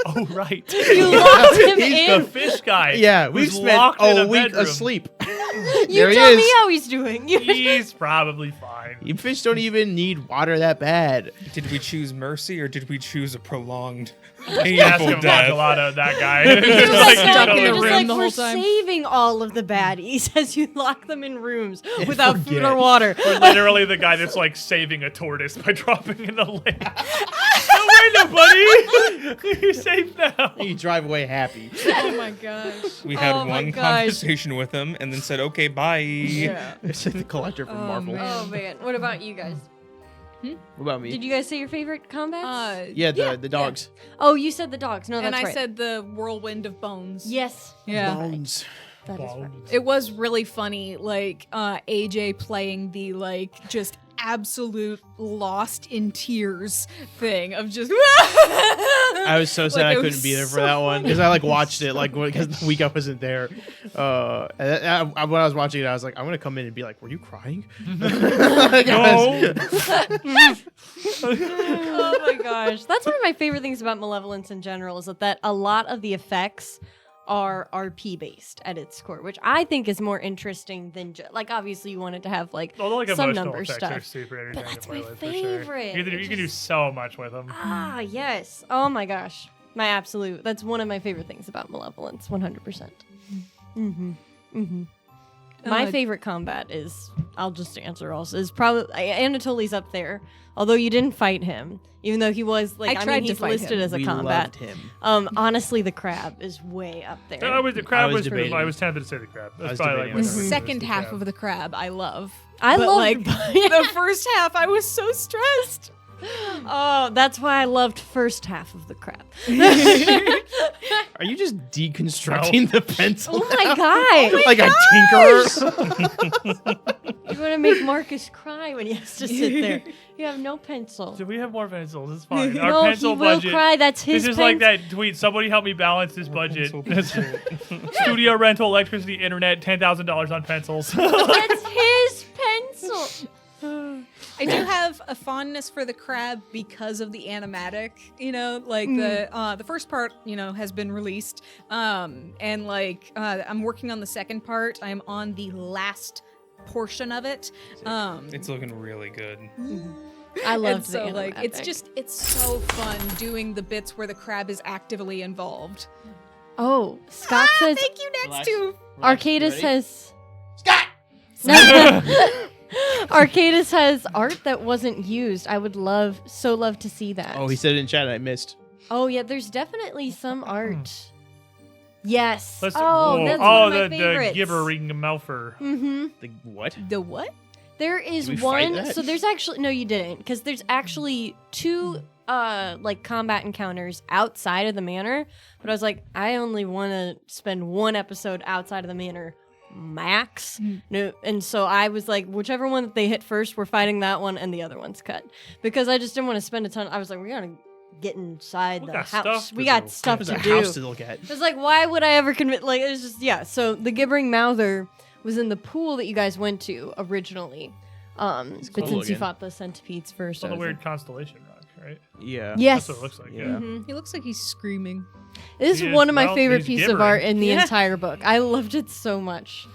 Oh, right. You locked him He's in. The fish guy. Yeah, we've who's spent locked in a a week bedroom. asleep. You There he tell is. me how he's doing. He's probably fine. You fish don't even need water that bad. Did we choose mercy or did we choose a prolonged, Ask painful him like a death? lot of that guy. You're Just like, stuck in you're the just room like, the we're whole time. saving all of the baddies as you lock them in rooms without food forget. or water. We're literally the guy that's like saving a tortoise by dropping in the lake. Don't worry, nobody. You're safe now. You drive away happy. oh my gosh. We had Oh my one gosh. conversation with him and then said, okay, bye. Yeah. It's like the collector from Oh, Marvel. man. Oh man, what about you guys? What about me? Did you guys say your favorite combats? yeah, the dogs. Oh, you said the dogs. No, that's And I right. said the whirlwind of bones. yes. Yeah. Bones. That is right. It was really funny, like AJ playing the like just absolute lost in tears thing of just. I was so sad Like, I it couldn't was be there for so that one because I like watched it like because the week I wasn't there. When I was watching it, I was like, I'm gonna come in and be like, "Were you crying?" Like, I was- Oh my gosh, that's one of my favorite things about Malevolence in general is that a lot of the effects are RP based at its core, which I think is more interesting than like obviously you wanted to have like Although like some emotional number effects are stuff. super entertaining that's to play my with, for sure. favorite. You can do so much with them. Ah, yes. Oh my gosh. My absolute. That's one of my favorite things about Malevolence, 100%. Mm-hmm. Mm-hmm. My favorite combat is, I'll just answer also, is probably, Anatoly's up there. Although you didn't fight him, even though he was, like, I I tried mean, to he's fight listed him. as a we combat. loved him. Honestly, the crab is way up there. The crab I was was debating. I was tempted to say the crab. I was That's probably debating like my whether favorite The Mhm. second was half crab. of the crab I love. I But, love like the first half I was so stressed. Oh, that's why I loved first half of the crab. Are you just deconstructing the pencil? Oh my god! Like a tinkerer? You want to make Marcus cry when he has to sit there. You have no pencil. Do we have more pencils? It's fine. Our No, pencil he will budget. cry. That's his This is pencil. like that tweet. Somebody help me balance this budget. Pencil budget. Studio rental, electricity, internet, $10,000 on pencils. That's his pencil. I do have a fondness for the crab because of the animatic, you know, like the first part, you know, has been released. And like I'm working on the second part. I'm on the last portion of it. It's looking really good. I And love so the like it's animatic. just it's so fun doing the bits where the crab is actively involved. Oh, Scott says Thank you, next Relax. to Arcadis has Scott! Arcadis has art that wasn't used. I would love to see that. Oh, he said it in chat and I missed. Oh yeah, there's definitely some art. Yes. Let's- Oh, whoa. that's oh, one of my the favorites. gibbering mouther. Mm-hmm. The what? the what? There is Did we fight one. that? So there's actually no, you didn't, because there's actually two like combat encounters outside of the manor. But I was like, I only want to spend one episode outside of the manor, max. No, and so I was like, whichever one that they hit first, we're fighting that one, and the other one's cut because I just didn't want to spend a ton. I was like, we gotta get inside We the got house. stuff We to got do. stuff There's to a do. house to look at. It's like, why would I ever commit? Like, it's just, yeah. So the gibbering mouther was in the pool that you guys went to originally. But cool since you looking. fought the centipedes first, On I the was weird like, constellation rock, right? Yeah. yes, That's what it looks like. Yeah. Yeah. Mhm. He looks like he's screaming. This He is is- one of my well, favorite he's pieces of art gibbering. in the Yeah. entire book. I loved it so much.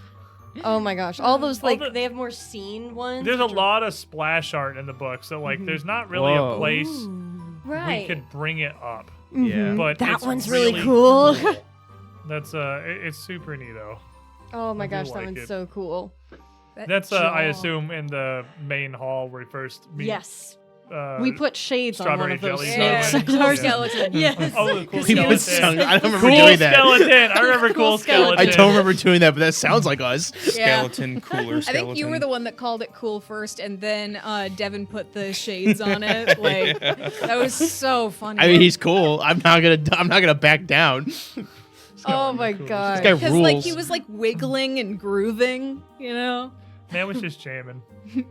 Oh my gosh, all those like the- they have more scene ones. There's a which are- lot of splash art in the book, so like there's not really Whoa. a place Ooh, right. we could bring it up. Yeah. But that it's one's really really cool. That's it's super neato. Oh my I do gosh, that like one's it. so cool. That That's I jaw. assume in the main hall where we first meet. Yes, Uh, we put shades on one strawberry of those jelly snakes. zone. in our Yeah. skeleton. Yes. Oh, the cool We skeleton. put sung- I don't remember Cool doing that. skeleton. I remember cool Cool skeleton. I skeleton. don't remember doing that, but that sounds like us. Skeleton, cooler I skeleton. think you were the one that called it cool first, and then Devin put the shades on it. Like that was so funny. I mean, he's cool. I'm not gonna back down. Oh my god. This guy because like rules. he was like wiggling and grooving, you know. Man was just jamming.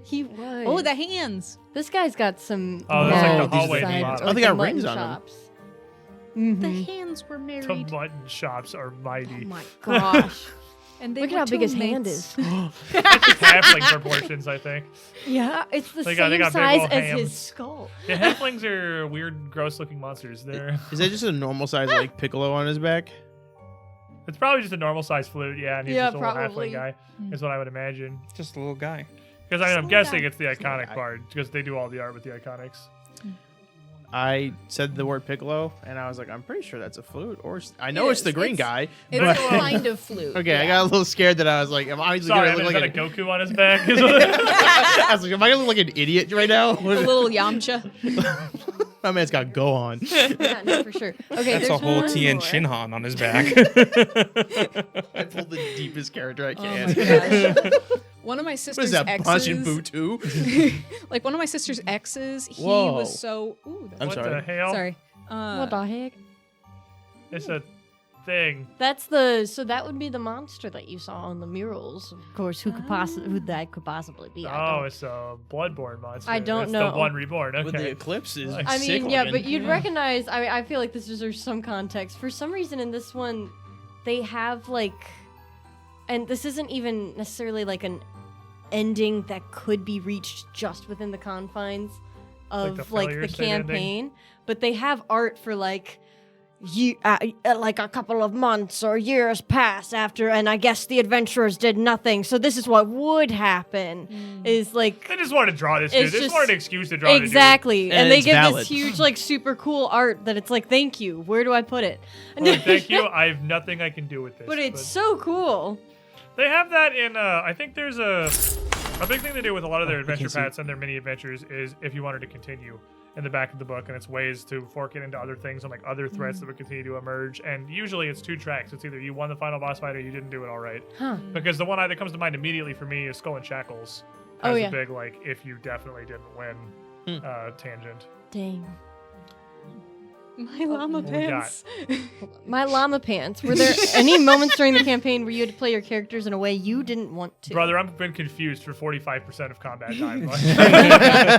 He was. Oh, the hands. This guy's got some. Oh, that's like the mad hallway side- model. or Oh, they got the rings mutton on 'em. chops. The Mhm. hands were The married. mutton chops are Oh mighty. my Gosh. And they Look at were how big his hand toolmates. is. That's just halfling proportions, I think. Yeah, it's the They same got big size old as hams. his skull. Yeah, halflings are weird, gross-looking monsters. Is that just a normal size like piccolo on his back? It's probably just a normal-sized flute, yeah, and he's Yeah, just a little probably. halfling guy. Is what I would imagine. Just a little guy. Because I mean, I'm Slow guessing down. it's the Slow iconic down. part, because they do all the art with the iconics. I said the word piccolo, and I was like, I'm pretty sure that's a flute. Or I know it's the green guy. It's but- a kind of flute. Okay, I yeah. got a little scared that I was like, am I Sorry, I gonna mean, look is that like a Goku on his back? I was like, am I gonna look like an idiot right now? A little Yamcha. My man's got go on. Yeah, no, for sure. Okay, That's there's a whole one Tien more. Shinhan on his back. I pulled the deepest character I Oh can. my gosh. One of my What sister's is that, Majin exes, Buu 2? like one of my sister's exes, he Whoa. was so. Ooh, that's I'm What sorry. the hell? sorry. What the heck? It's a thing. That's so that would be the monster that you saw on the murals. Of course, who that could possibly be? Oh, it's a bloodborne monster. I don't It's know. the one reborn. With the Okay. eclipse is I I sick mean, yeah, looking. but you'd recognize. I feel like this deserves some context. For some reason, in this one, they have like, and this isn't even necessarily like an ending that could be reached just within the confines of the like failure the state ending? campaign, but they have art for like. Like a couple of months or years pass after, and I guess the adventurers did nothing. So this is what would happen: is like They just wanted to draw this dude. It's They just just- wanted an excuse to draw exactly, And and they it's give valid. this huge, like, super cool art that it's like, thank you. Where do I put it? the dude. Well, thank you. I have nothing I can do with this. But it's so cool. They have that in. I think there's a big thing they do with a lot of their I adventure can't see. paths and their mini adventures is if you wanted to continue in the back of the book, and it's ways to fork it into other things and like other threats that would continue to emerge. And usually it's 2 tracks. It's either you won the final boss fight or you didn't do it all right. Huh. Because the one that comes to mind immediately for me is Skull and Shackles. Oh, Has yeah. a big like if you definitely didn't win tangent. Dang. My llama What we got? pants. My llama pants. Were there any moments during the campaign where you had to play your characters in a way you didn't want to? Brother, I've been confused for 45% of combat time. Like,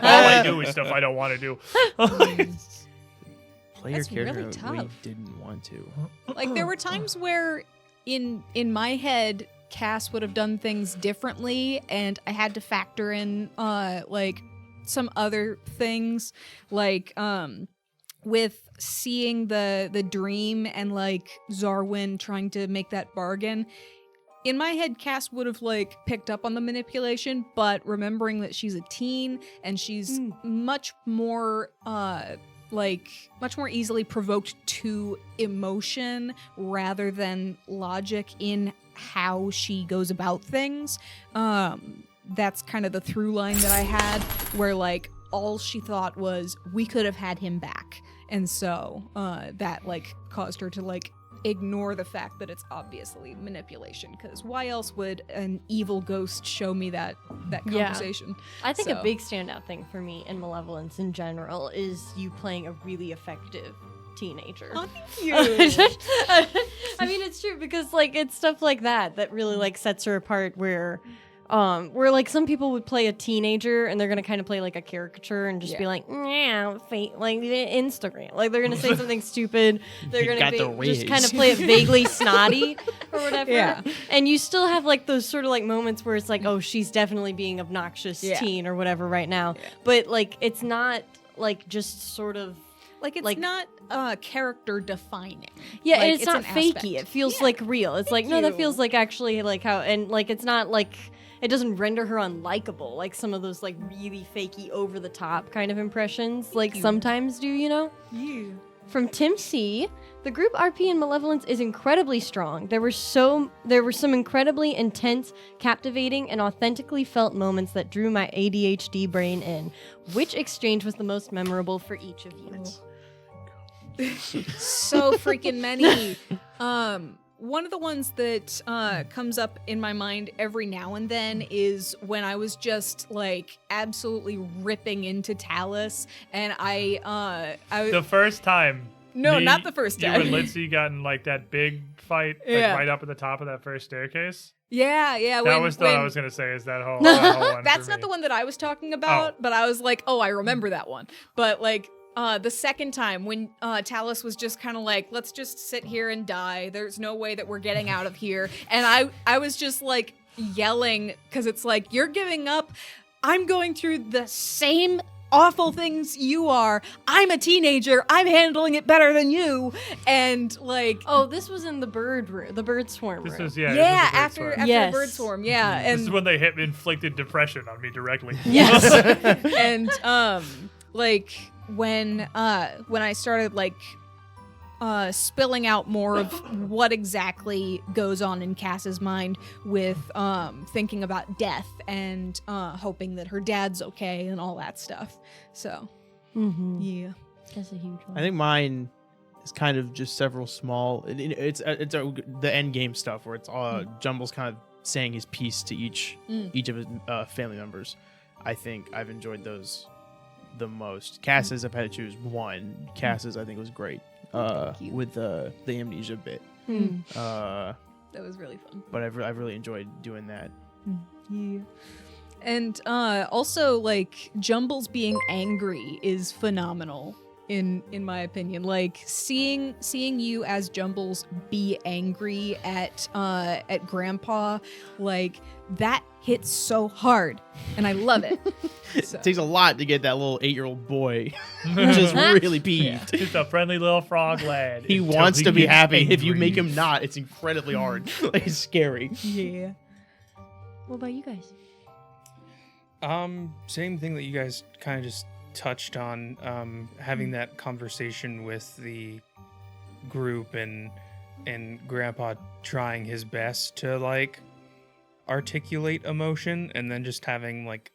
all I do is stuff I don't want to do. Play your That's character really the way you tough. didn't want to. Like there were times where in my head Cass would have done things differently and I had to factor in like some other things like with seeing the dream and like Zarwin trying to make that bargain. In my head, Cass would have like picked up on the manipulation, but remembering that she's a teen and she's much more much more easily provoked to emotion rather than logic in how she goes about things. That's kind of the through line that I had, where like all she thought was we could have had him back, and so that like caused her to like ignore the fact that it's obviously manipulation, because why else would an evil ghost show me that Yeah. conversation? I think a So- big standout thing for me in Malevolence in general is you playing a really effective teenager. Oh, thank you. I mean, it's true because like it's stuff like that really like sets her apart. Where like some people would play a teenager and they're gonna kind of play like a caricature and just be like, yeah, like Instagram. Like they're gonna say something stupid. They're You gonna got be, the just whiz. kind of play it vaguely snotty or whatever. Yeah. And you still have like those sort of like moments where it's like, oh, she's definitely being obnoxious Yeah. teen or whatever right now. But like it's not like just sort of Like it's Like- not character defining. yeah, Like, and it's not an aspect. fakey. It feels Yeah. like real. It's like, no, that you. feels like actually like how, and like it's not like, it doesn't render her unlikable like some of those like really fakey over the top kind of impressions like you. sometimes do, you know? You. From Tim C, the group RP in Malevolence is incredibly strong. There were some incredibly intense, captivating, and authentically felt moments that drew my ADHD brain in. Which exchange was the most memorable for each of you? So freaking many. One of the ones that comes up in my mind every now and then is when I was just like absolutely ripping into Talus, and I The first time. No, me, not the first You time. and Lindsay got in like that big fight, like Yeah. right up at the top of that first staircase. Yeah. That was what I was gonna say. Is that whole one? That's for not me. the one that I was talking about, but I was like, oh, I remember that one. But like the second time when Talus was just kind of like, let's just sit here and die. There's no way that we're getting out of here. And I was just like yelling because it's like, you're giving up. I'm going through the same awful things you are. I'm a teenager. I'm handling it better than you. And like, Oh, this was in the bird swarm This room. is yeah. yeah, this is after the Yes. Bird Swarm, yeah. This And is when they inflicted depression on me directly. Yes. and like when I started like spilling out more of what exactly goes on in Cass's mind with thinking about death and hoping that her dad's okay and all that stuff. So yeah. That's a huge one. I think mine is kind of just several small. It's the end game stuff where it's all Jumble's kind of saying his piece to each of his family members. I think I've enjoyed those the most. Cass's, if I had to choose one, Cass's I think was great with the amnesia bit. That was really fun. But I've really enjoyed doing that. Yeah. And also like Jumbles being angry is phenomenal in my opinion. Like seeing you as Jumbles be angry at Grandpa, like that hits so hard and I love it. So. It takes a lot to get that little 8-year-old boy just really peeved. Just a friendly little frog lad. He until wants he to be gets happy. If you angry. make him not, it's incredibly hard. Like, it's scary. Yeah. What about you guys? Same thing that you guys kind of just touched on, having that conversation with the group and Grandpa trying his best to like articulate emotion and then just having like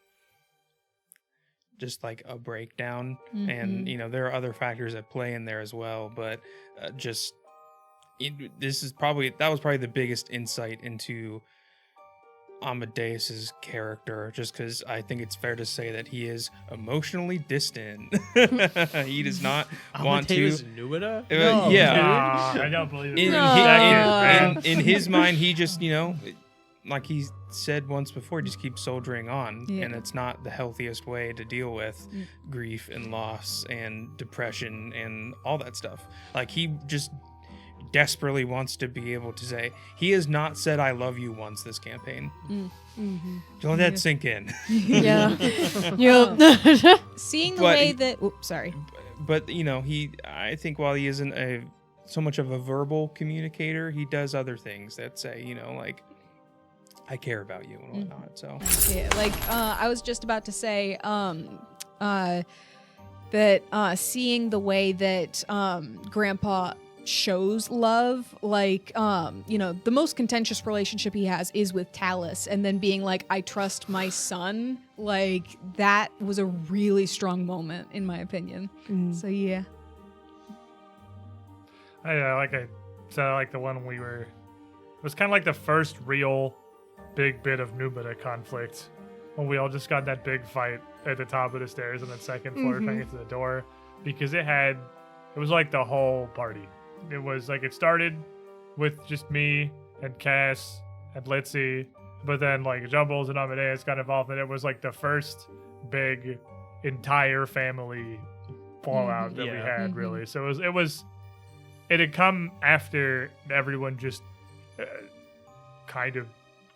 a breakdown. And you know there are other factors at play in there as well, but that was probably the biggest insight into Amadeus's character, just because I think it's fair to say that he is emotionally distant. He does not want to. Amadeus Nuida? Yeah. I don't believe it. In his mind, he just, like he said once before, just keeps soldiering on, Yeah. and it's not the healthiest way to deal with grief and loss and depression and all that stuff. Like he just desperately wants to be able to say he has not said I love you once this campaign. Don't let that sink in. Yeah. Yep. Seeing the But way he- that sorry. But I think while he isn't so much of a verbal communicator, he does other things that say, like I care about you and whatnot. So Yeah, like I was just about to say that seeing the way that Grandpa shows love, like the most contentious relationship he has is with Talus, and then being like, I trust my son, like that was a really strong moment in my opinion. So yeah. Like I said, I like the one it was kind of like the first real big bit of Numida conflict when we all just got that big fight at the top of the stairs on the second floor trying to get to the door, because it was like the whole party. It was like it started with just me and Cass and Litzy, but then like Jumbles and Amadeus got involved, and it was like the first big entire family fallout that we had, really. So it had come after everyone just kind of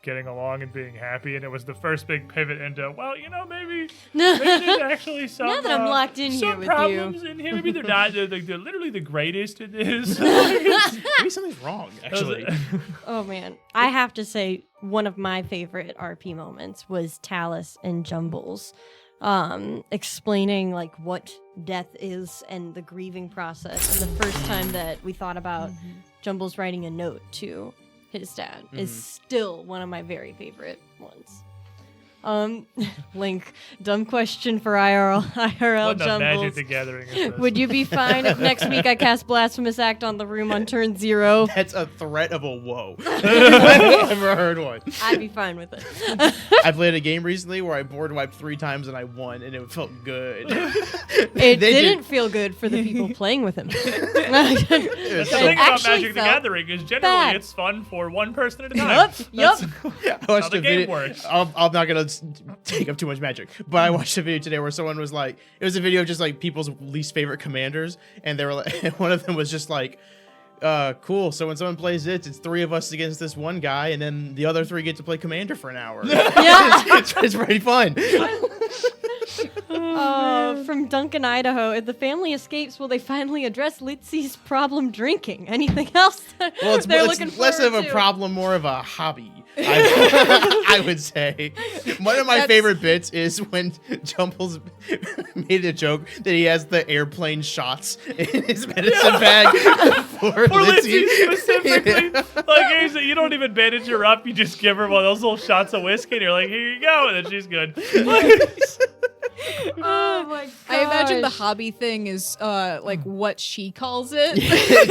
getting along and being happy, and it was the first big pivot into, well, maybe there's actually some Now that I'm locked in here some with problems in here. Maybe they're not they're literally the greatest at this. Maybe something's wrong, actually. Oh man, I have to say one of my favorite RP moments was Talus and Jumbles explaining like what death is and the grieving process. And the first time that we thought about Jumbles writing a note to his dad is still one of my very favorite ones. Link, dumb question for IRL What the Magic Jumbles. the Gathering is this? Would you be fine if next week I cast Blasphemous Act on the room on turn 0? That's a threat of a whoa. I've never heard one. I'd be fine with it. I played a game recently where I board wiped 3 times and I won, and it felt good. It They didn't feel good for the people playing with him. That's the thing about actually Magic the felt Gathering is generally bad. it's fun for one person at a time. Yup. I watched the a game video. works. I'm not gonna take up too much magic, but I watched a video today where someone was like, it was a video of just like people's least favorite commanders, and they were like, one of them was just like, cool. So when someone plays it's 3 of us against this one guy, and then the other 3 get to play commander for an hour. Yeah. it's pretty fun. From Duncan, Idaho, if the family escapes, will they finally address Litsy's problem drinking? Anything else? Well, it's they're less looking of a forward to? problem, more of a hobby. I would say. One of my favorite bits is when Jumbles made a joke that he has the airplane shots in his medicine bag for For Litzy. Lindsay specifically, like you don't even bandage her up. You just give her one of those little shots of whiskey, and you're like, "Here you go," and then she's good. Oh my god! I imagine the hobby thing is like what she calls it.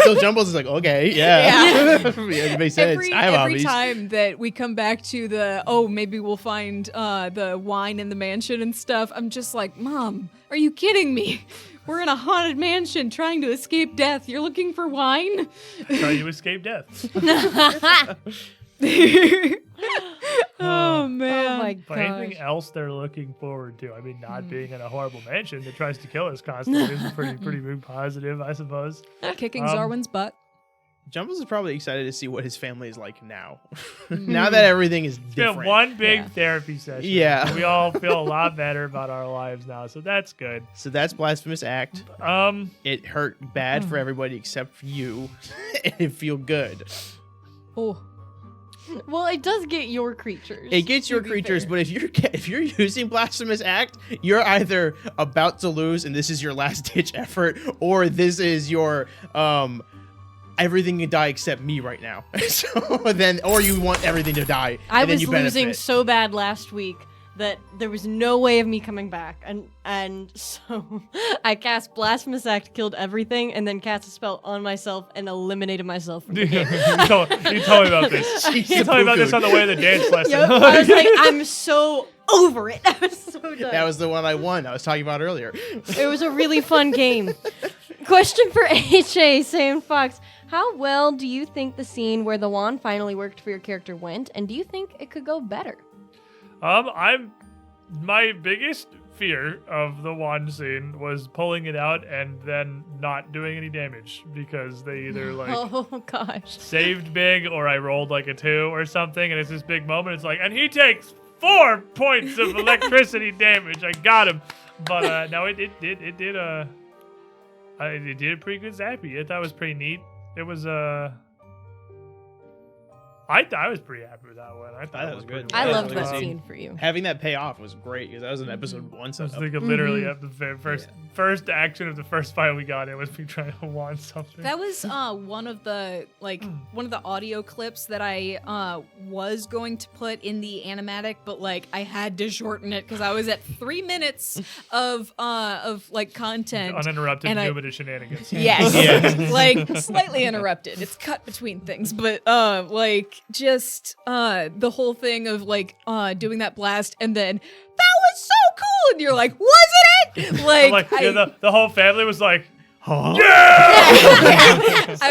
So Jumbles is like, okay, yeah. Yeah, it makes sense. Every I have hobbies. time that we come back to the maybe we'll find the wine in the mansion and stuff, I'm just like, Mom, are you kidding me? We're in a haunted mansion trying to escape death. You're looking for wine? Try to escape death. Oh man. Oh my But anything gosh! else they're looking forward to? I mean, not being in a horrible mansion that tries to kill us constantly is pretty positive, I suppose. Kicking Um, Zarwin's butt. Jumbles is probably excited to see what his family is like now. Now that everything is It's different. been one big Yeah. therapy session. Yeah. We all feel a lot better about our lives now, so that's good. So that's Blasphemous Act. It hurt bad for everybody except for you. And it feel good. Oh. Well, it does get your creatures. It gets your be creatures, fair. but if you're using Blasphemous Act, you're either about to lose and this is your last ditch effort, or this is your everything can die except me right now. So then, or you want everything to die. I and then was you losing benefit. so bad last week that there was no way of me coming back, and so I cast Blasphemous Act, killed everything, and then cast a spell on myself and eliminated myself from the you game. told me about this. You told me about this on the way to the dance lesson. Yep, I was like, I'm so over it. I was so done. That was the one I won. I was talking about earlier. It was a really fun game. Question for HA, Sam Fox. How well do you think the scene where the wand finally worked for your character went, and do you think it could go better? My biggest fear of the wand scene was pulling it out and then not doing any damage because they either like Oh gosh. saved big or I rolled like a 2 or something, and it's this big moment. It's like, and he takes 4 points of electricity damage. I got him, but no, it did it did a pretty good zappy. I thought it was pretty neat. It was I was pretty happy with that one. I thought that it was pretty good. I Yeah, loved really that good. scene for you. Having that pay off was great because that was an episode 1 I was setup. thinking literally at the first action of the first fight we got in was me trying to wand something. That was one of the audio clips that I was going to put in the animatic, but like I had to shorten it because I was at 3 minutes of like content. Uninterrupted and I- Numida shenanigans. Yes, Yeah. like slightly interrupted. It's cut between things, but like just the whole thing of like doing that blast and then that was so cool, and you're like, wasn't it? Like, The whole family was like, Huh?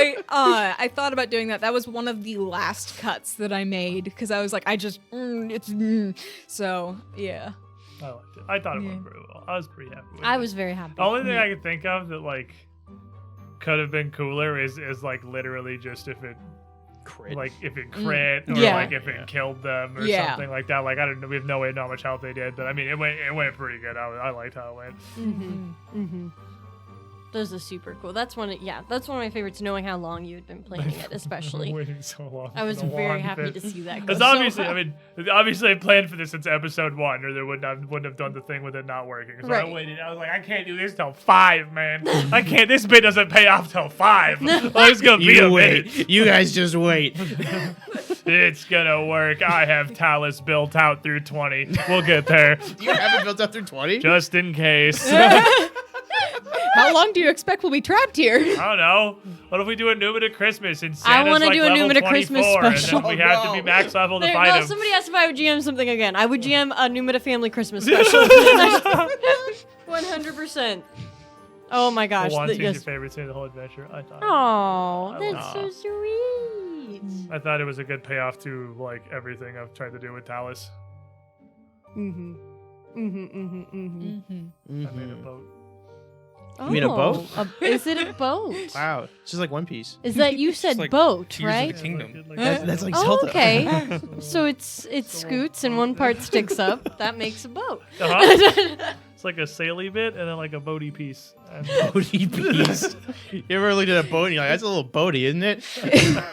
I thought about doing that. That was one of the last cuts that I made because I was like, so yeah. I liked it. I thought it went pretty well. I was pretty happy with it. I was very happy. The only thing I could think of that like could have been cooler is like literally just if it Crit. like if it crit or Yeah. like if it killed them or Yeah. something like that. Like I don't know, we have no way to know how much health they did, but I mean it went pretty good. I liked how it went. Those are super cool. That's one of my favorites, knowing how long you had been playing it, especially. Waiting so long. I was for the very wand happy bit. to see that go Because so obviously, well. I mean, obviously I planned for this since episode 1, or they wouldn't have done the thing with it not working. So I Right. waited. I was like, I can't do this till 5, man. I can't. This bit doesn't pay off till 5. Well, it's gonna be a You wait. minute. You guys just wait. It's gonna work. I have Talus built out through 20. We'll get there. Do you have it built up through 20? Just in case. How long do you expect we'll be trapped here? I don't know. What if we do a Numida Christmas and I Santa's wanna like do a level Numida Christmas 24, special. and then we have to be max level to There, fight no, him. somebody asked if I would GM something again. I would GM a Numida family Christmas special. 100%. Oh my gosh. One yes. your favorite scene of the whole adventure. I thought. Oh, I that's so sweet. I thought it was a good payoff to like everything I've tried to do with Talus. Mm-hmm. Mm-hmm. Mm-hmm. Mm-hmm. I made a boat. You mean a boat? Is it a boat? Wow, it's just like One Piece. Is that you said like boat, Tears of right? the Kingdom. That's like Oh, Zelda. okay. So it scoots and one part sticks up. That makes a boat. Uh-huh. It's like a saily bit and then like a boaty piece. And Boaty piece. You ever looked at a boat and you're like, that's a little boaty, isn't it?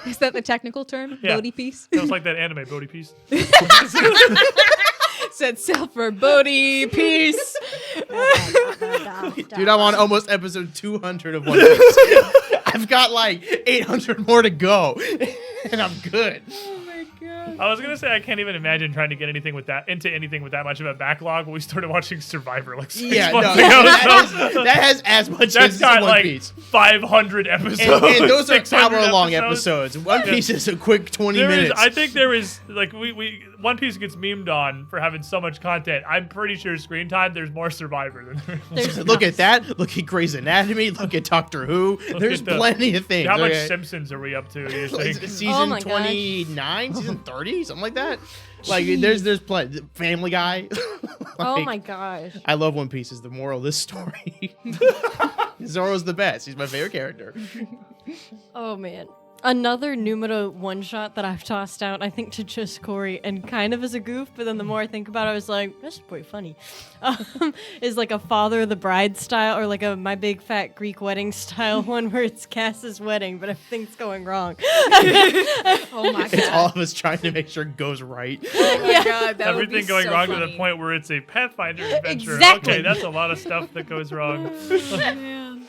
Is that the technical term? Yeah. Bodhi piece? it was like that anime boaty piece. Said self for Bodhi piece. Dude, I'm on almost episode 200 of One Piece. I've got like 800 more to go, and I'm good. I was gonna say I can't even imagine trying to get anything with that much of a backlog when we started watching Survivor like 6 Yeah, no, months ago. that has as much That's as got One like Piece. 500 episodes. And those are 600 hour-long episodes. One Piece is a quick 20 minutes. I think there is like we One Piece gets memed on for having so much content. I'm pretty sure screen time there's more Survivor than There's Look at that. Look at Grey's Anatomy. Look at Doctor Who. There's at the- plenty of things. How much Okay. Simpsons are we up to? Do you Like, think? season my gosh. 29, season 30, something like that. Like there's plenty. Family Guy. Oh Like, my gosh. I love One Piece. Is the moral of this story. Zoro's the best. He's my favorite character. Oh man. Another Numida one shot that I've tossed out, I think, to just Corey, and kind of as a goof, but then the more I think about it, I was like, that's pretty funny. Is like a Father of the Bride style, or like a My Big Fat Greek Wedding style one where it's Cass's wedding, but everything's going wrong. Oh my It's god. all of us trying to make sure it goes right. Oh my god, that would be Everything going so wrong to funny. the point where it's a Pathfinder adventure. Exactly. Okay, that's a lot of stuff that goes wrong. Man.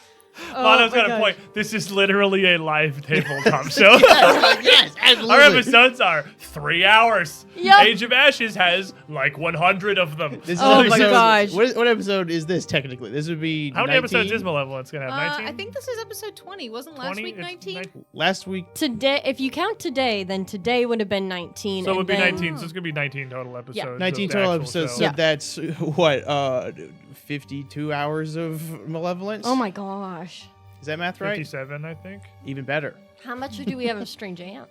Mono's my got a gosh. point. This is literally a live tabletop show. Yes, absolutely. Our episodes are 3 hours. Yep. Age of Ashes has like 100 of them. This is Oh my episode- gosh. What episode is this technically? This would be How many 19? episodes is Malevolence gonna have? 19? I think this is episode 20. Wasn't last 20? week It's 19? Last week. Today, if you count today, then today would have been 19. So it and would be then- 19. So it's gonna be 19 total episodes. of 19 the total actual episodes, show. so Yeah. that's what 52 hours of Malevolence. Oh my gosh. Is that math right? 57, I think. Even better. How much do we have of Strange Ants?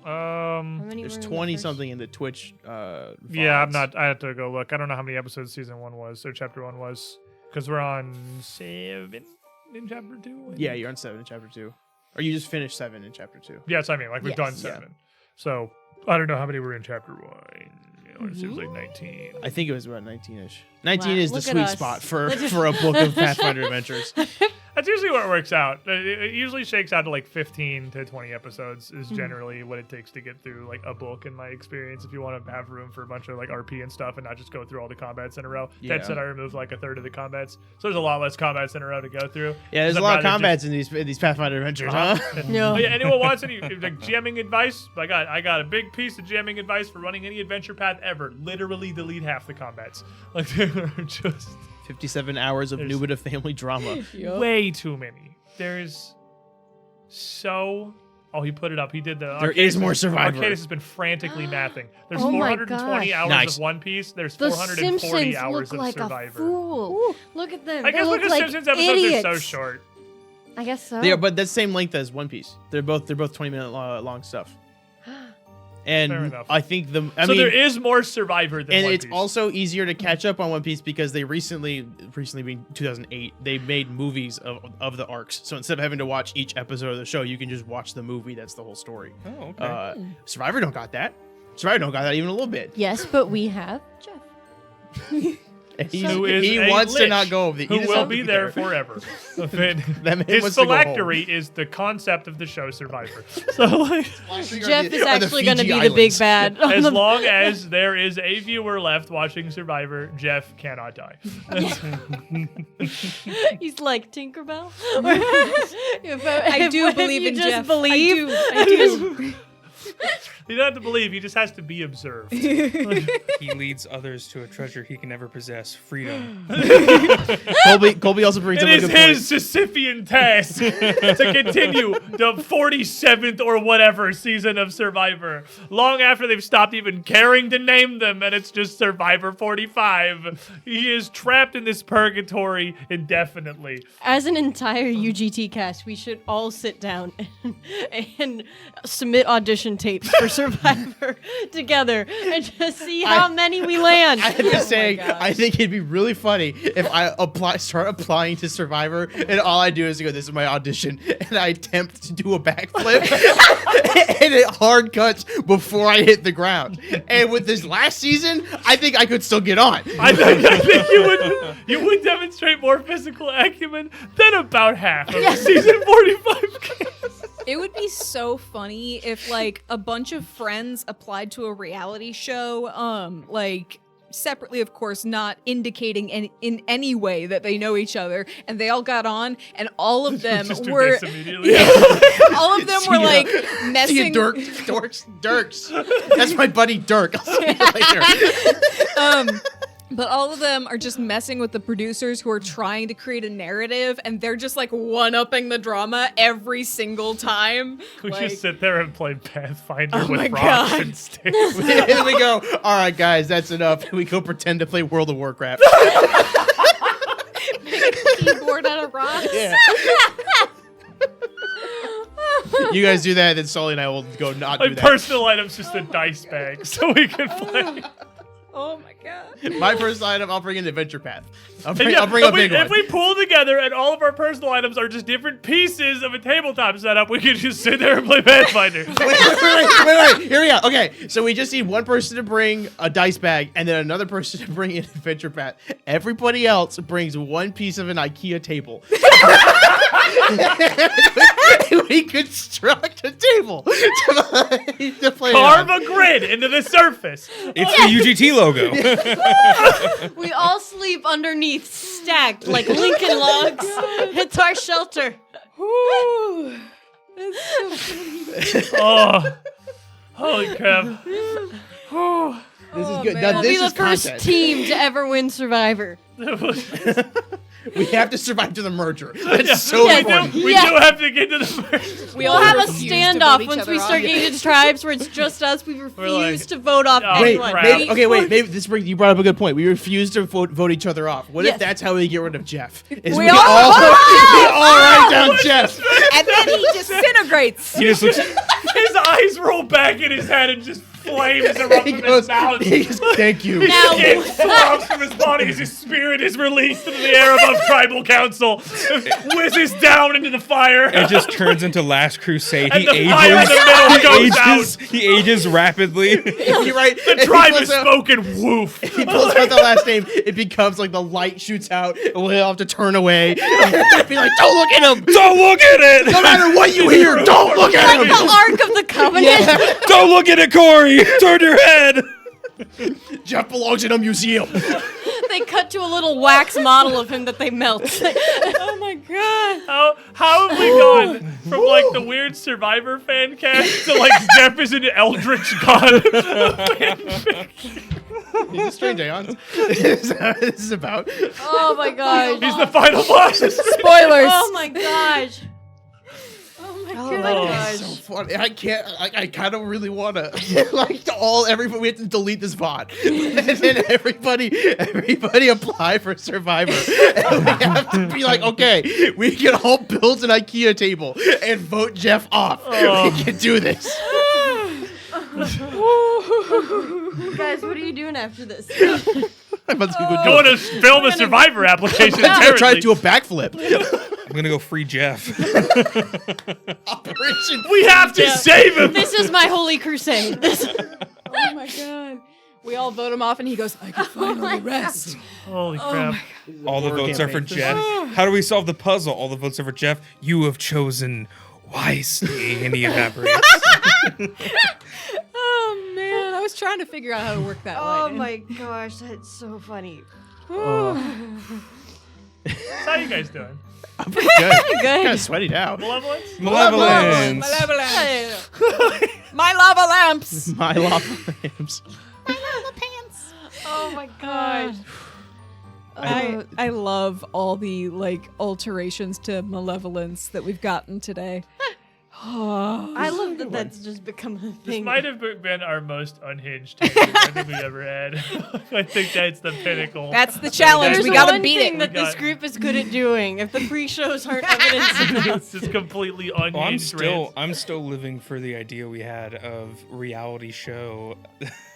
How many There's were in the 20 first- something in the Twitch. Yeah, I'm VODs. not. I have to go look. I don't know how many episodes season 1 was or chapter 1 was, because we're on 7 in chapter 2. Yeah, you're on 7 in chapter 2, or you just finished 7 in chapter 2. Yes, I mean like we've Yes. done Yeah. 7. So I don't know how many were in chapter 1. You know, it seems like 19. I think it was about 19ish. 19 Wow, is the look at sweet us. spot for a book of Pathfinder adventures. That's usually where it works out. It usually shakes out to like 15 to 20 episodes is Mm-hmm. generally what it takes to get through like a book in my experience. If you want to have room for a bunch of like RP and stuff and not just go through all the combats in a row. Yeah. That said, I removed like a third of the combats. So there's a lot less combats in a row to go through. Yeah, there's a I'd lot of rather combats in these Pathfinder adventures, huh? No. Oh, yeah, anyone wants any like jamming advice? I got a big piece of jamming advice for running any adventure path ever. Literally delete half the combats. Like they're just 57 hours of There's- Numida family drama. way too many. There's so. Oh, he put it up. He did the. There is more Survivor. Arcadis has been frantically mathing. There's Oh my 420 gosh. hours Nice. of One Piece. There's The 440 Simpsons hours look of like Survivor. a fool. Look at them. I They guess look because like Simpsons episodes idiots. are so short. I guess so. They are, but that's same length as One Piece. They're both 20-minute long stuff. Fair And enough. I think I So mean, there is more Survivor than and One it's Piece. also easier to catch up on One Piece because they recently being 2008, they made movies of the arcs. So instead of having to watch each episode of the show, you can just watch the movie. That's the whole story. Oh, okay. Survivor don't got that. Survivor don't got that even a little bit. Yes, but we have Jeff. And Who is he a wants to lich not go over the. who will be there forever. That man His wants to go home. phylactery is the concept of the show Survivor. So like, Jeff is actually going to be Fiji the big Islands. bad. on as the- long as there is a viewer left watching Survivor, Jeff cannot die. He's like Tinkerbell. I do believe you in just Jeff. Believe. I do. You don't have to believe. He just has to be observed. He leads others to a treasure he can never possess, freedom. Colby also brings up It a is good his point. Sisyphean task to continue the 47th or whatever season of Survivor, long after they've stopped even caring to name them, and it's just Survivor 45. He is trapped in this purgatory indefinitely. As an entire UGT cast, we should all sit down and submit audition tapes for Survivor together and just see how many we land. I have to say, gosh. I think it'd be really funny if I start applying to Survivor, and all I do is go, "This is my audition," and I attempt to do a backflip, and it hard cuts before I hit the ground. And with this last season, I think I could still get on. I think you would demonstrate more physical acumen than about half of season 45 cast. It would be so funny if like a bunch of friends applied to a reality show, like separately, of course, not indicating in any way that they know each other, and they all got on, and all of them Just do were this immediately. all of them were like See you, messing. Dirks. That's my buddy Dirk. I'll see you later. But all of them are just messing with the producers who are trying to create a narrative, and they're just like one-upping the drama every single time. We Like, just sit there and play Pathfinder Oh with my rocks God. and sticks. And we go, "All right, guys, that's enough." We go pretend to play World of Warcraft. keyboard out of rocks. Yeah. You guys do that, then Sully and I will go not do My that. personal item's just a dice bag, so we can play. Oh my god. My personal item, I'll bring an adventure path. I'll And bring yeah, a if big one. If we pool together and all of our personal items are just different pieces of a tabletop setup, we can just sit there and play Pathfinder. Wait. Here we go. Okay, so we just need one person to bring a dice bag, and then another person to bring an adventure path. Everybody else brings one piece of an IKEA table. We construct a table to play Carve on. a grid into the surface. It's the UGT logo. We all sleep underneath, stacked like Lincoln logs. It's our shelter. Oh, holy crap. This is good. man. Now, We'll be this the is first content. team to ever win Survivor. We have to survive to the merger. That's so Yeah, important. We Yeah. do have to get to the merge. We We'll all have a refuse to vote standoff each once other we off. start getting into tribes where it's just us. We refuse like, to vote off oh, Wait, anyone. crap. maybe this brings you brought up a good point. We refuse to vote each other off. What Yes. if that's how we get rid of Jeff? Is We we all all vote we all write down Jeff. And then he disintegrates. He just looks. His eyes roll back in his head and just flames erupt He from goes, his mouth. he goes, "Thank you." Now, It throbs from his body as his spirit is released into the air above tribal council, whizzes down into the fire. It just turns into Last Crusade. And He the fire in ages. the middle He goes ages. out. He ages rapidly. You're right. The tribe is spoken. Woof. He pulls out the last name. It becomes like the light shoots out, and we'll have to turn away. Be like, "Don't look at him. Don't look at it. No matter what you hear, don't look at like him." the Ark of the Covenant. Don't look at it, Corey. Turn your head. Jeff belongs in a museum. They cut to a little wax model of him that they melt. Oh my god. How have we gone from like the weird Survivor fan cast to like Jeff is an eldritch god? He's a strange aeons. This is about. Oh my gosh. He's the final boss. Spoilers. Oh my gosh. Oh my gosh. It's so funny. I can't. I kind of really want to. Everybody. We have to delete this VOD, and then everybody apply for Survivor. And we have to be like, okay, we can all build an IKEA table and vote Jeff off. We can do this. Guys, what are you doing after this? I'm about to go Going to film a Survivor application. I'm gonna try to apparently. do a backflip. I'm gonna go free Jeff. Operation. We have to save him. This is my holy crusade. Oh my god. We all vote him off, and he goes, "I can finally rest." Holy crap. All the votes are for campaign. Jeff. How do we solve the puzzle? All the votes are for Jeff. You have chosen wisely. And he evaporates. Oh man, I was trying to figure out how to work that Oh line in. my gosh, that's so funny. So how you guys doing? I'm pretty good. Good. Kind of sweaty now. Malevolence? Malevolence. Malevolence. My lava lamps. My lava lamps. Oh my gosh. I love all the like alterations to Malevolence that we've gotten today. I love that that's just become a This thing. might have been our most unhinged tangent I think we've ever had. I think that's the pinnacle. That's the challenge. There's We gotta one beat thing it. that this group is good at doing. If the pre-shows aren't evidence of that. It's just completely unhinged. Well, I'm still living for the idea we had of reality show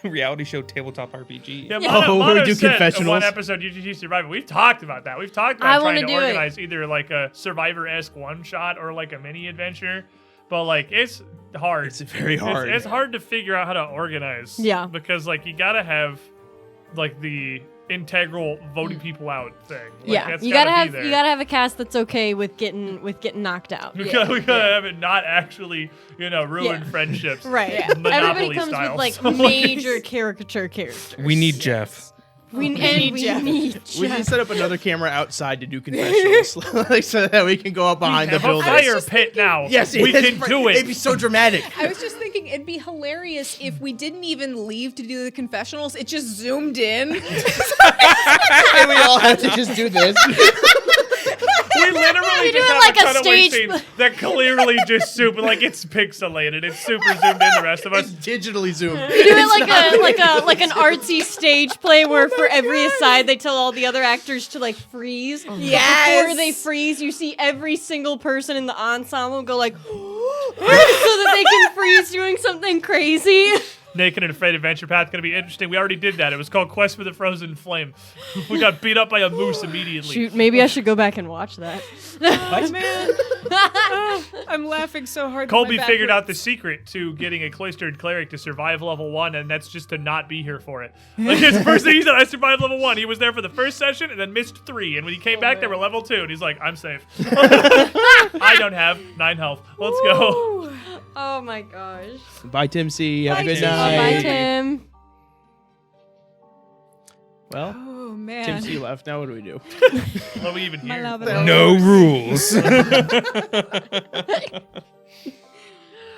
tabletop RPG. Yeah, Oh, Mono we do said in confessionals. one episode UGT Survivor. We've talked about that. We've talked I about wanna trying to do it. organize either like a Survivor-esque one-shot or like a mini adventure. But like it's hard. It's very hard. It's hard to figure out how to organize. Yeah. Because like you gotta have like the integral voting people out thing. Like, Yeah, that's you gotta gotta be have there. a cast that's okay with getting knocked out. We gotta have it not actually, ruin friendships. Right. Monopoly Everybody comes style. with like So, major caricature characters. We need Jeff. We need Jeff. We need to set up another camera outside to do confessionals, like, so that we can go up behind the have a building. fire pit now. Yes, we can do it. It'd be so dramatic. I was just thinking it'd be hilarious if we didn't even leave to do the confessionals. It just zoomed in. And we all have to just do this. We literally We do just it have like a a cutaway stage scene that clearly just super like it's pixelated. It's super zoomed in. The rest of It's us. digitally zoomed. We do it like an artsy stage play where for every aside they tell all the other actors to like freeze. Yes. Before they freeze, you see every single person in the ensemble go like so that they can freeze doing something crazy. Naked and Afraid Adventure Path gonna be interesting. We already did that. It was called Quest for the Frozen Flame. We got beat up by a moose immediately. Shoot, maybe I should go back and watch that. Oh, man. I'm laughing so hard. Colby figured out the secret to getting a cloistered cleric to survive level 1, and that's just to not be here for it. Like his first thing he said, I survived level 1. He was there for the first session and then missed 3. And when he came back, they were level 2, and he's like, I'm safe. I don't have 9 health. Let's go. Oh my gosh. Bye, Tim C. Have a good Tim C. night. Bye, Tim. Well, Oh man. Tim C. left. Now what do we do? What are we even My here? love No rules.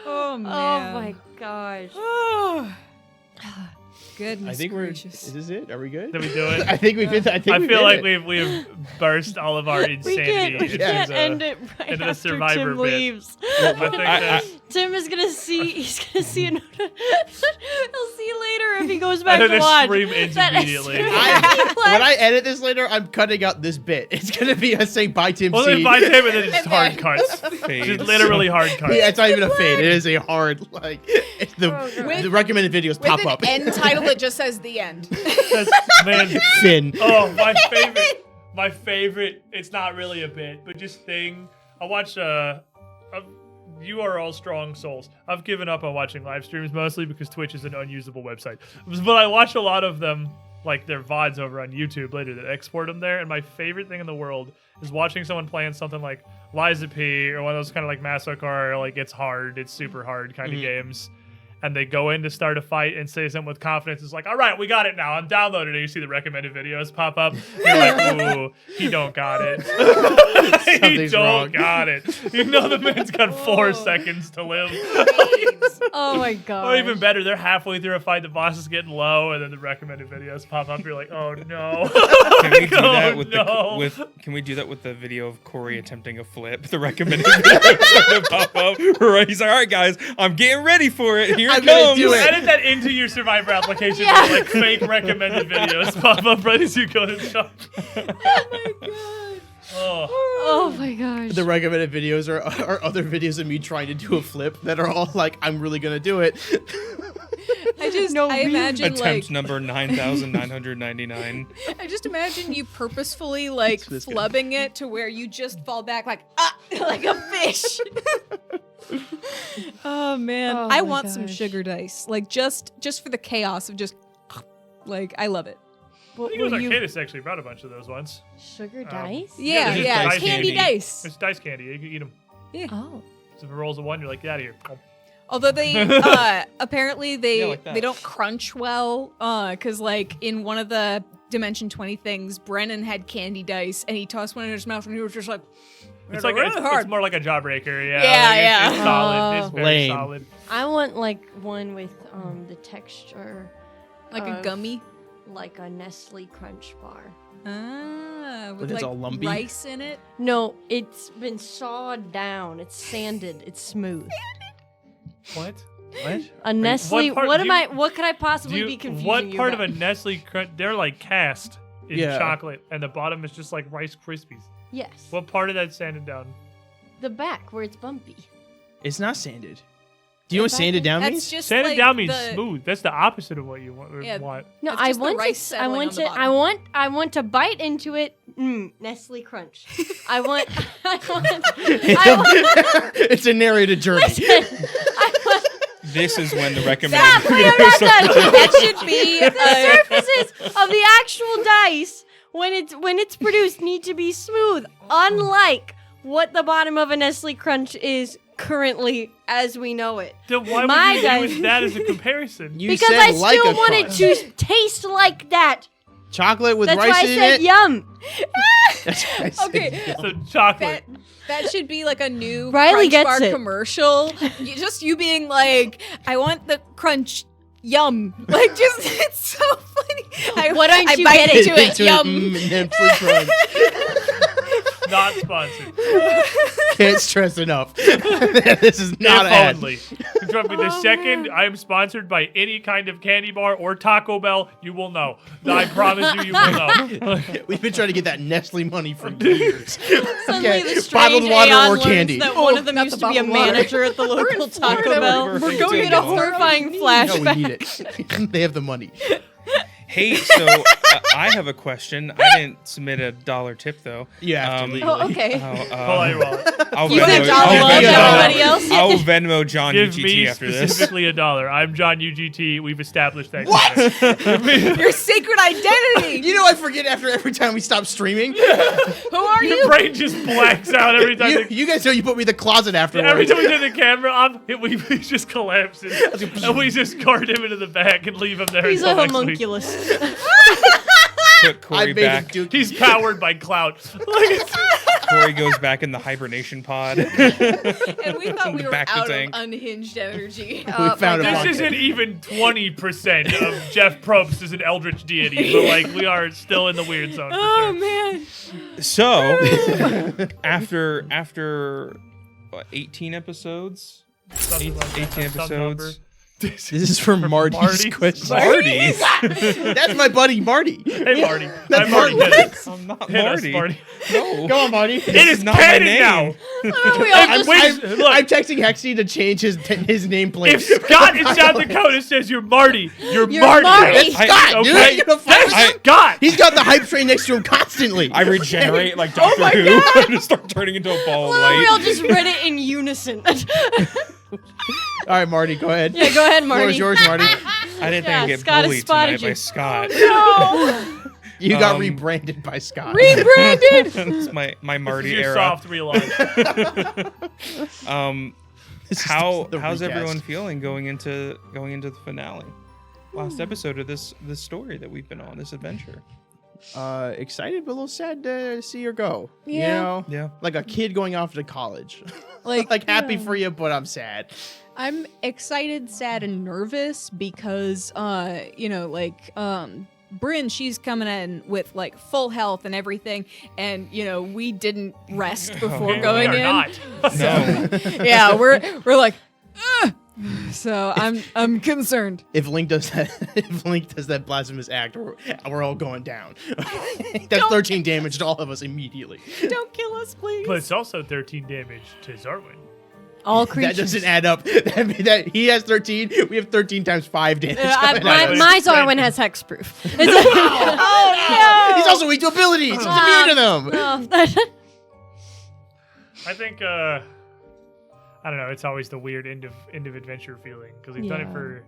Oh man. Oh my gosh. Oh. Goodness I think gracious. Is this it? Are we good? Did we do it? I think we've been. I think I we feel did like it. we've burst all of our We insanity. can't into end it right into the after Survivor Tim bit. leaves. I think that's Tim is gonna see. He's gonna see. He'll see later if he goes back and to then the watch. stream ends That immediately. is- When I edit this later, I'm cutting out this bit. It's gonna be us saying bye, Tim Well, C. then by Tim and then just hard cuts. Fades. Just literally hard cuts. Yeah, it's not even a fade. It is a hard like. It's the God. the recommended videos With pop an up. end title that just says the end. Man, Finn. oh, my favorite, it's not really a bit, but just thing. I watch, You Are All Strong Souls. I've given up on watching live streams mostly because Twitch is an unusable website. But I watch a lot of them, like their VODs over on YouTube later that export them there. And my favorite thing in the world is watching someone playing something like Liza P or one of those kind of like Massacre, like it's hard, it's super hard kind of games. And they go in to start a fight and say something with confidence. It's like, all right, we got it now. I'm downloaded. And you see the recommended videos pop up. You're like, ooh, he don't got it. He Something's don't wrong. got it. You know the man's got 4 seconds to live. Oh my god. Or even better, they're halfway through a fight, the boss is getting low, and then the recommended videos pop up. You're like, oh no. Can we do that Oh, with no. Can we do that with the video of Corey attempting a flip? The recommended video pop up. Right, he's like, all right, guys, I'm getting ready for it. Here I'm it gonna comes. do it. Edit that into your Survivor application. Yeah. Like fake recommended videos pop up right as you go to shop. Oh, Oh my gosh. The recommended videos are other videos of me trying to do a flip that are all like, I'm really gonna do it. No, I really. imagine Attempt like number 9,999. I just imagine you purposefully like This guy. flubbing it to where you just fall back like like a fish. oh man. Oh I my want some gosh. sugar dice. Like just for the chaos of just like I love it. I think it was Arcadis actually brought a bunch of those once. Sugar dice? Yeah, it's just yeah. dice Candy candy. dice. It's dice candy. You can eat them. Oh. So if it rolls a 1, you're like, get out of here. Although they apparently they Yeah, like that. they don't crunch well, cause like in one of the Dimension 20 things, Brennan had candy dice and he tossed one in his mouth and he was just like, It's like really hard. it's more like a jawbreaker. Yeah, Yeah, like yeah. It's solid. It's very Lame. solid. I want like one with the texture Like a of- gummy. like a Nestle Crunch bar. Ah, with But it's like all lumpy? rice in it. No, it's been sawed down. It's sanded. It's smooth. What? What? A Nestle. part- What do am you- I? What could I possibly be confusing What you part about? of a Nestle Crunch? They're like cast in Yeah. chocolate, and the bottom is just like Rice Krispies. Yes. What part of that sanded down? The back where it's bumpy. It's not sanded. Do you know what sanded down That's means? just Sanded like down means the- smooth. That's the opposite of what you want. Yeah. want. No, It's I just the want rice to. I settling want on the to. bottom. I want to bite into it. Nestle Crunch. I want. I want. It's a narrated journey. I want This is when the Stop! recommendation Wait, I'm not done. that should be The surfaces of the actual dice when it's produced need to be smooth, unlike what the bottom of a Nestle Crunch is currently as we know it. Then why My would you guys- use that as a comparison? You Because said I like still a want it crunch. to taste like that. Chocolate with That's rice why I in said it. yum. That's why I said Okay. yum. So chocolate. that should be like a new Riley Crunch gets Bar it. commercial. Just you being like, I want the crunch. Yum. Like, just, it's so funny. Why don't I you bite get into it. Yum. Nestle Crunch. Not sponsored. Can't stress enough. This is not If an ad. only. Trust me, the second I am sponsored by any kind of candy bar or Taco Bell, you will know. I promise you, you will know. We've been trying to get that Nestle money for years. Suddenly Okay, the strange bottled water Aeon or learns candy. that one of them not used the to be a bottled water. manager at the local Taco Florida. Bell. We're We're going going to to a a horrifying No, flashback. we need it. They have the money. Hey, so I have a question. I didn't submit a $1 tip though. You have to legally. Oh, okay. Pull out your wallet. I'll You think I'll I'll love Venmo- everybody else? I'll Venmo John Give UGT me after this. specifically $1. I'm John UGT. We've established that. What? Your secret identity. You know I forget after every time we stop streaming. Who are Your you? brain just blacks out every time. You guys know you put me in the closet afterwards. Every time we turn the camera off, we just collapses. And we just cart him into the back and leave him there. He's a until next week. homunculus. Put I Corey made him back. do. He's powered by clout. Corey goes back in the hibernation pod. And we thought we were Back to out of tank. unhinged energy. We found a This pocket. isn't even 20% of Jeff Probst as an eldritch deity, but like we are still in the weird zone. For Oh sure. man. So, after what, 18 episodes? Something like that, 18 some episodes. number. This is for Marty's Marty's question. Marty? That's my buddy Marty. Hey Marty, That's I'm Marty. Marty. Hit us. I'm not Hit us, Marty. Marty. No. Go on, Marty. It is not my canon name. now. Oh, we all I'm, just Look. I'm texting Hexy to change his nameplate. If Scott in South Dakota says you're Marty, you're You're Marty. Marty. That's Scott, Okay. dude. You know, That's I- Scott. He's got the hype train next to him constantly. I regenerate like Doctor Who and start turning into a ball of we all light. just read it in unison. All right, Marty, go ahead. Yeah, go ahead, Floor Marty. is yours, Marty. I didn't think Yeah, I'd get Scott has bullied spotted tonight you. by Scott. No. You got Um, rebranded by Scott. Rebranded. It's my This Marty is your era. soft realize. This is How's the recast. everyone feeling going into the finale? Last episode of this story that we've been on, this adventure. Excited but a little sad to see her go. You Yeah. know? Yeah. Like a kid going off to college. Like, happy for you, but I'm sad. I'm excited, sad, and nervous because, Bryn, she's coming in with like full health and everything, and we didn't rest before We going are in. not. No. Yeah, we're like, "Ugh." So I'm concerned. If Link does that blasphemous act, we're all going down. That's 13 damage to all of us immediately. Don't kill us, please. But it's also 13 damage to Zarwin. All creatures. That doesn't add up. That he has 13. We have 13 times 5 damage. coming my at us. my Zarwin has hexproof. He's also weak to abilities. He's immune to them. Oh. I think I don't know. It's always the weird end of adventure feeling because we've done it Yeah. for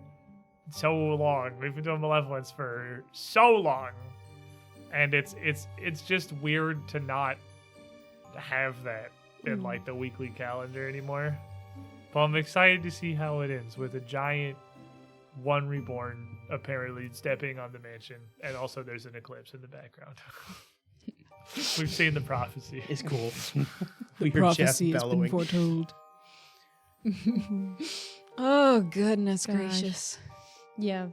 so long. We've been doing Malevolence for so long, and it's just weird to not have that in like the weekly calendar anymore. But I'm excited to see how it ends with a giant one reborn apparently stepping on the mansion, and also there's an eclipse in the background. We've seen the prophecy. It's cool. We heard Jeff bellowing. foretold. Oh, goodness Gosh. gracious. Yeah.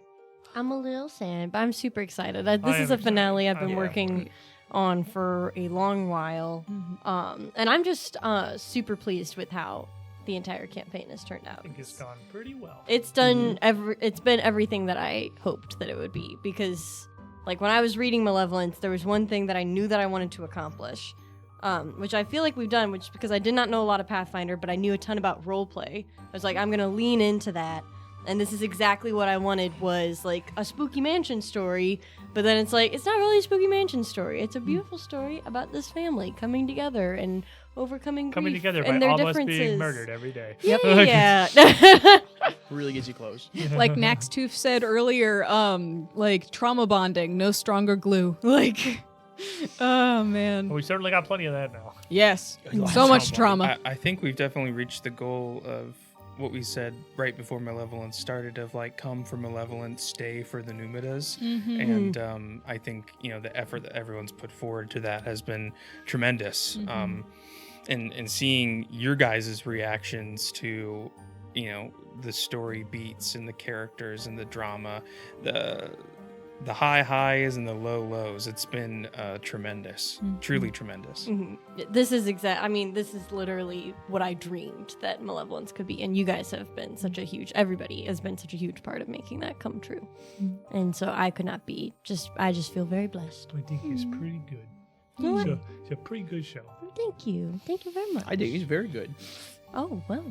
I'm a little sad, but I'm super excited. This I is am a finale I've excited. been Yeah. working on for a long while. And I'm just super pleased with how the entire campaign has turned out. I think it's gone pretty well. It's done it's been everything that I hoped that it would be, because like when I was reading Malevolence, there was one thing that I knew that I wanted to accomplish, which I feel like we've done, which because I did not know a lot of Pathfinder, but I knew a ton about roleplay. I was like, I'm going to lean into that. And this is exactly what I wanted, was like a spooky mansion story. But then it's like, it's not really a spooky mansion story. It's a beautiful story about this family coming together and overcoming Coming grief together and by their almost differences. being murdered every day. Yeah. Really gets you close. Like Nax Tooth said earlier, like trauma bonding, no stronger glue. Like, oh man. We certainly got plenty of that now. Yes. Lots So of much trauma. trauma. I think we've definitely reached the goal of what we said right before Malevolence started, of like, come for Malevolence, stay for the Numidas. And I think, the effort that everyone's put forward to that has been tremendous. And seeing your guys' reactions to, the story beats and the characters and the drama, the high highs and the low lows, it's been tremendous, truly tremendous. This is this is literally what I dreamed that Malevolence could be, and you guys have been everybody has been such a huge part of making that come true. And so I could not be I just feel very blessed. I think it's pretty good. You know what? It's a pretty good show. Thank you very much. I think he's very good. Oh well.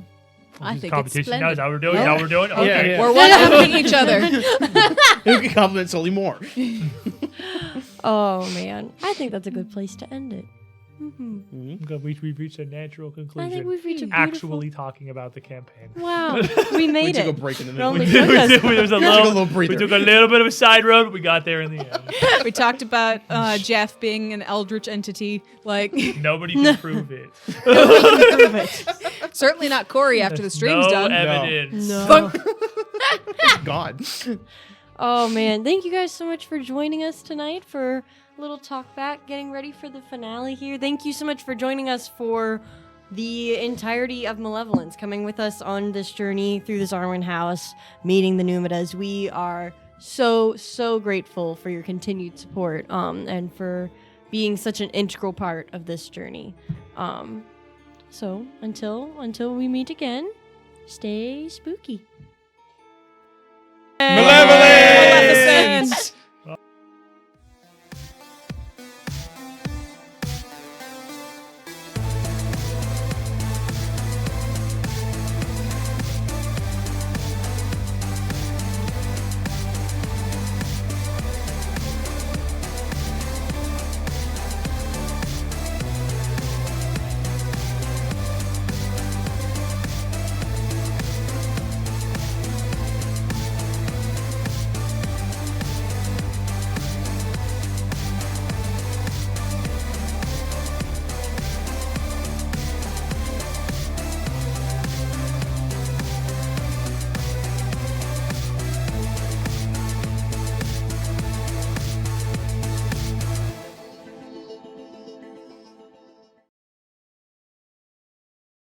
I This think it's competition now is splendid. how we're doing. How we're doing. Okay. yeah. We're one-upping each other. You can compliment Sully more. Oh man, I think that's a good place to end it. We've reached a natural conclusion. I think we've reached a beautiful. Actually talking about the campaign. Wow, we made We took it. a break in the It middle. only We took us. took a little breather. We took a little bit of a side road, but we got there in the end. We talked about Jeff being an eldritch entity. Like, Nobody can prove it. certainly not Corey after the stream's no done. evidence. No. God. Oh man, thank you guys so much for joining us tonight for a little talk back, getting ready for the finale here. Thank you so much for joining us for the entirety of Malevolence, coming with us on this journey through this Arwen house, meeting the Numidas. We are so grateful for your continued support, and for being such an integral part of this journey. So until we meet again, stay spooky.